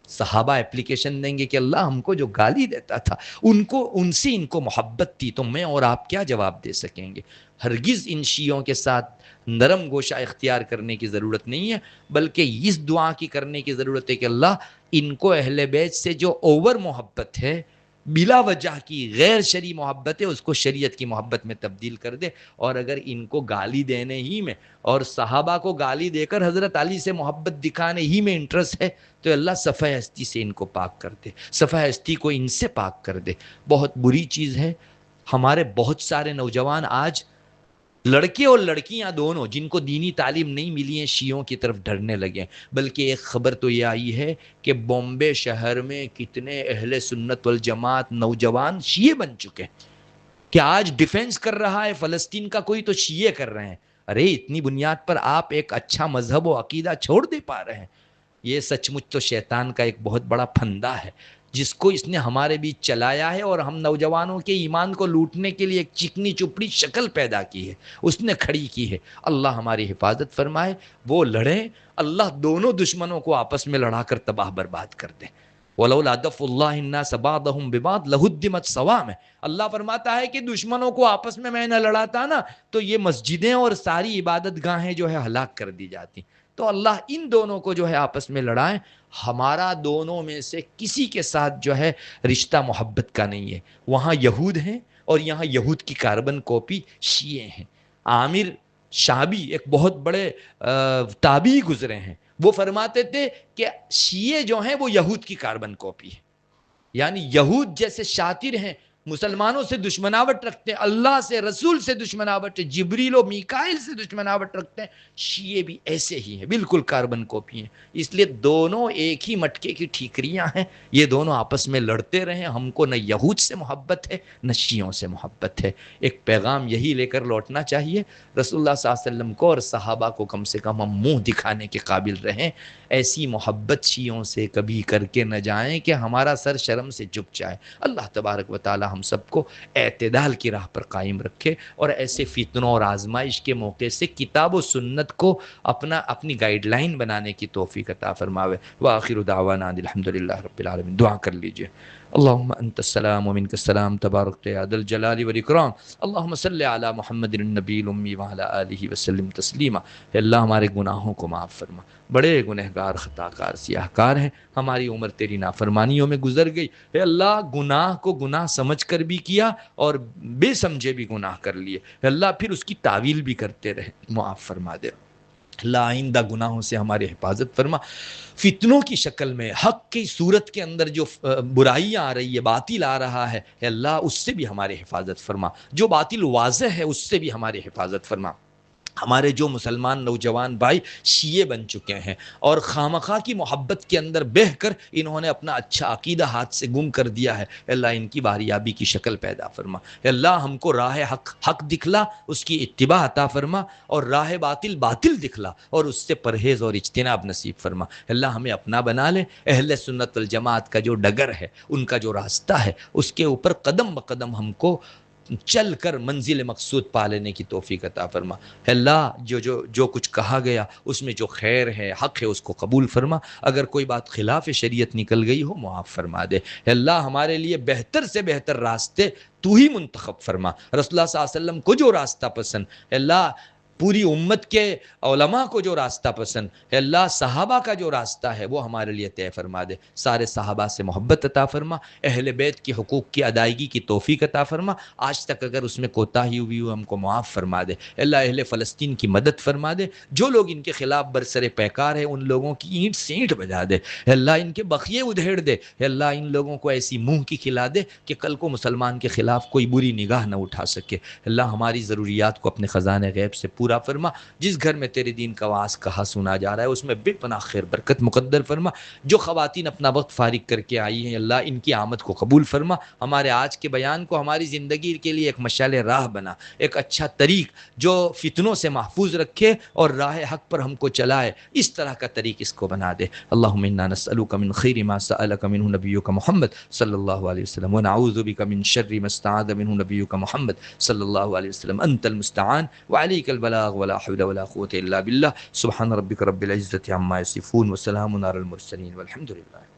صحابہ اپلیکیشن دیں گے کہ اللہ ہم کو جو گالی دیتا تھا ان سے ان کو محبت تھی، تو میں اور آپ کیا جواب دے سکیں گے؟ ہرگز ان شیعوں کے ساتھ نرم گوشہ اختیار کرنے کی ضرورت نہیں ہے، بلکہ اس دعا کی کرنے کی ضرورت ہے کہ اللہ ان کو اہل بیت سے جو اوور محبت ہے، بلا وجہ کی غیر شرعی محبت ہے، اس کو شریعت کی محبت میں تبدیل کر دے. اور اگر ان کو گالی دینے ہی میں اور صحابہ کو گالی دے کر حضرت علی سے محبت دکھانے ہی میں انٹرسٹ ہے تو اللہ صفحہ ہستی سے ان کو پاک کر دے، صفحہ ہستی کو ان سے پاک کر دے. بہت بری چیز ہے ہمارے بہت سارے نوجوان آج، لڑکے اور لڑکیاں دونوں، جن کو دینی تعلیم نہیں ملی ہیں، شیعوں کی طرف ڈرنے لگے. بلکہ ایک خبر تو یہ آئی ہے کہ بامبے شہر میں کتنے اہل سنت والجماعت نوجوان شیعہ بن چکے ہیں کہ آج ڈیفینس کر رہا ہے فلسطین کا کوئی تو شیعہ کر رہے ہیں. ارے اتنی بنیاد پر آپ ایک اچھا مذہب و عقیدہ چھوڑ دے پا رہے ہیں؟ یہ سچ مچ تو شیطان کا ایک بہت بڑا پھندا ہے جس کو اس نے ہمارے بیچ چلایا ہے، اور ہم نوجوانوں کے ایمان کو لوٹنے کے لیے ایک چکنی چپڑی شکل پیدا کی ہے، اس نے کھڑی کی ہے. اللہ ہماری حفاظت فرمائے. وہ لڑیں، اللہ دونوں دشمنوں کو آپس میں لڑا کر تباہ برباد کر دے. وَلَوْلَا دَفْعُ اللَّهِ النَّاسَ بَعْضَهُمْ بِبَعْضٍ لَهُدِّمَتْ صَوَامِعُ. اللہ فرماتا ہے کہ دشمنوں کو آپس میں نہ لڑاتا نا تو یہ مسجدیں اور ساری عبادت گاہیں جو ہے ہلاک کر دی جاتی. تو اللہ ان دونوں کو جو ہے آپس میں لڑائیں. ہمارا دونوں میں سے کسی کے ساتھ جو ہے رشتہ محبت کا نہیں ہے. وہاں یہود ہیں اور یہاں یہود کی کاربن کاپی شیعہ ہیں. عامر شعبی ایک بہت بڑے تابعی گزرے ہیں، وہ فرماتے تھے کہ شیعہ جو ہیں وہ یہود کی کاربن کاپی ہے. یعنی یہود جیسے شاطر ہیں، مسلمانوں سے دشمناوٹ رکھتے ہیں، اللہ سے، رسول سے دشمناوٹ، جبریل و میکائل سے دشمناوٹ رکھتے ہیں، شیعہ بھی ایسے ہی ہیں، بالکل کاربن کاپی ہیں. اس لیے دونوں ایک ہی مٹکے کی ٹھیکریاں ہیں. یہ دونوں آپس میں لڑتے رہیں. ہم کو نہ یہود سے محبت ہے نہ شیعوں سے محبت ہے. ایک پیغام یہی لے کر لوٹنا چاہیے. رسول اللہ صلی اللہ علیہ وسلم کو اور صحابہ کو کم سے کم ہم منہ دکھانے کے قابل رہیں. ایسی محبت شیعوں سے کبھی کر کے نہ جائیں کہ ہمارا سر شرم سے جھک جائے. اللہ تبارک و تعالی ہم سب کو اعتدال کی راہ پر قائم رکھے اور ایسے فتنوں اور آزمائش کے موقع سے کتاب و سنت کو اپنی گائیڈ لائن بنانے کی توفیق عطا فرماوے. وآخر دعوانا الحمدللہ رب العالمین. دعا کر لیجئے. اللہم انت السلام ومنک السلام تبارک یا ذا الجلال والاکرام. اللہم صلی علی محمد النبی الامی وعلی آلہ وسلم تسلیما. اے اللہ ہمارے گناہوں کو معاف فرما. بڑے گنہگار، خطا کار، سیاہ کار ہیں. ہماری عمر تیری نافرمانیوں میں گزر گئی. اے اللہ گناہ کو گناہ سمجھ کر بھی کیا اور بے سمجھے بھی گناہ کر لیے. اے اللہ پھر اس کی تعویل بھی کرتے رہے. معاف فرما دے. اللہ آئندہ گناہوں سے ہماری حفاظت فرما، فتنوں کی شکل میں حق کی صورت کے اندر جو برائیاں آ رہی ہے، باطل آ رہا ہے، اے اللہ اس سے بھی ہماری حفاظت فرما، جو باطل واضح ہے اس سے بھی ہماری حفاظت فرما۔ ہمارے جو مسلمان نوجوان بھائی شیعہ بن چکے ہیں اور خامخواہ کی محبت کے اندر بہہ کر انہوں نے اپنا اچھا عقیدہ ہاتھ سے گم کر دیا ہے، اے اللہ ان کی باریابی کی شکل پیدا فرما، اے اللہ ہم کو راہ حق دکھلا، اس کی اتباع عطا فرما، اور راہ باطل دکھلا اور اس سے پرہیز اور اجتناب نصیب فرما، اے اللہ ہمیں اپنا بنا لے، اہل سنت والجماعت کا جو ڈگر ہے، ان کا جو راستہ ہے، اس کے اوپر قدم بقدم ہم کو چل کر منزل مقصود پا لینے کی توفیق عطا فرما، اے اللہ جو کچھ کہا گیا اس میں جو خیر ہے، حق ہے، اس کو قبول فرما، اگر کوئی بات خلاف شریعت نکل گئی ہو معاف فرما دے، اے اللہ ہمارے لیے بہتر سے بہتر راستے تو ہی منتخب فرما، رسول اللہ صلی اللہ علیہ وسلم کو جو راستہ پسند، اے اللہ پوری امت کے علماء کو جو راستہ پسند، اے اللہ صحابہ کا جو راستہ ہے وہ ہمارے لیے طے فرما دے، سارے صحابہ سے محبت عطا فرما، اہل بیت کی حقوق کی ادائیگی کی توفیق عطا فرما، آج تک اگر اس میں کوتاہی ہوئی ہو ہم کو معاف فرما دے، اے اللہ اہل فلسطین کی مدد فرما دے، جو لوگ ان کے خلاف برسر پیکار ہیں ان لوگوں کی اینٹ سے اینٹ بجا دے، اے اللہ ان کے بخیے ادھیڑ دے، اے اللہ ان لوگوں کو ایسی منہ کی کھلا دے کہ کل کو مسلمان کے خلاف کوئی بری نگاہ نہ اٹھا سکے، اللہ ہماری ضروریات کو اپنے خزانے غیب سے پورا فرما، جس گھر میں تیرے دین کا واعظ کہا سنا جا رہا ہے اس میں بے پناہ خیر برکت مقدر فرما، جو خواتین اپنا وقت فارغ کر کے آئی ہیں اللہ ان کی آمد کو قبول فرما، ہمارے آج کے بیان کو ہماری زندگی کے لیے ایک مشعل راہ بنا، ایک اچھا طریق جو فتنوں سے محفوظ رکھے اور راہ حق پر ہم کو چلائے، اس طرح کا طریق اس کو بنا دے، اللہم انا نسألک من خیر ما سألک منہ نبیک محمد صلی اللہ علیہ وسلم ونعوذ بک من شر ما استعاذ منہ نبیک محمد صلی اللہ علیہ وسلم، انت المستعان وعلیک البلاغ ولا حول ولا قوة الا باللہ، سبحان ربک رب العزة عما یصفون وسلام علی المرسلین والحمد للہ۔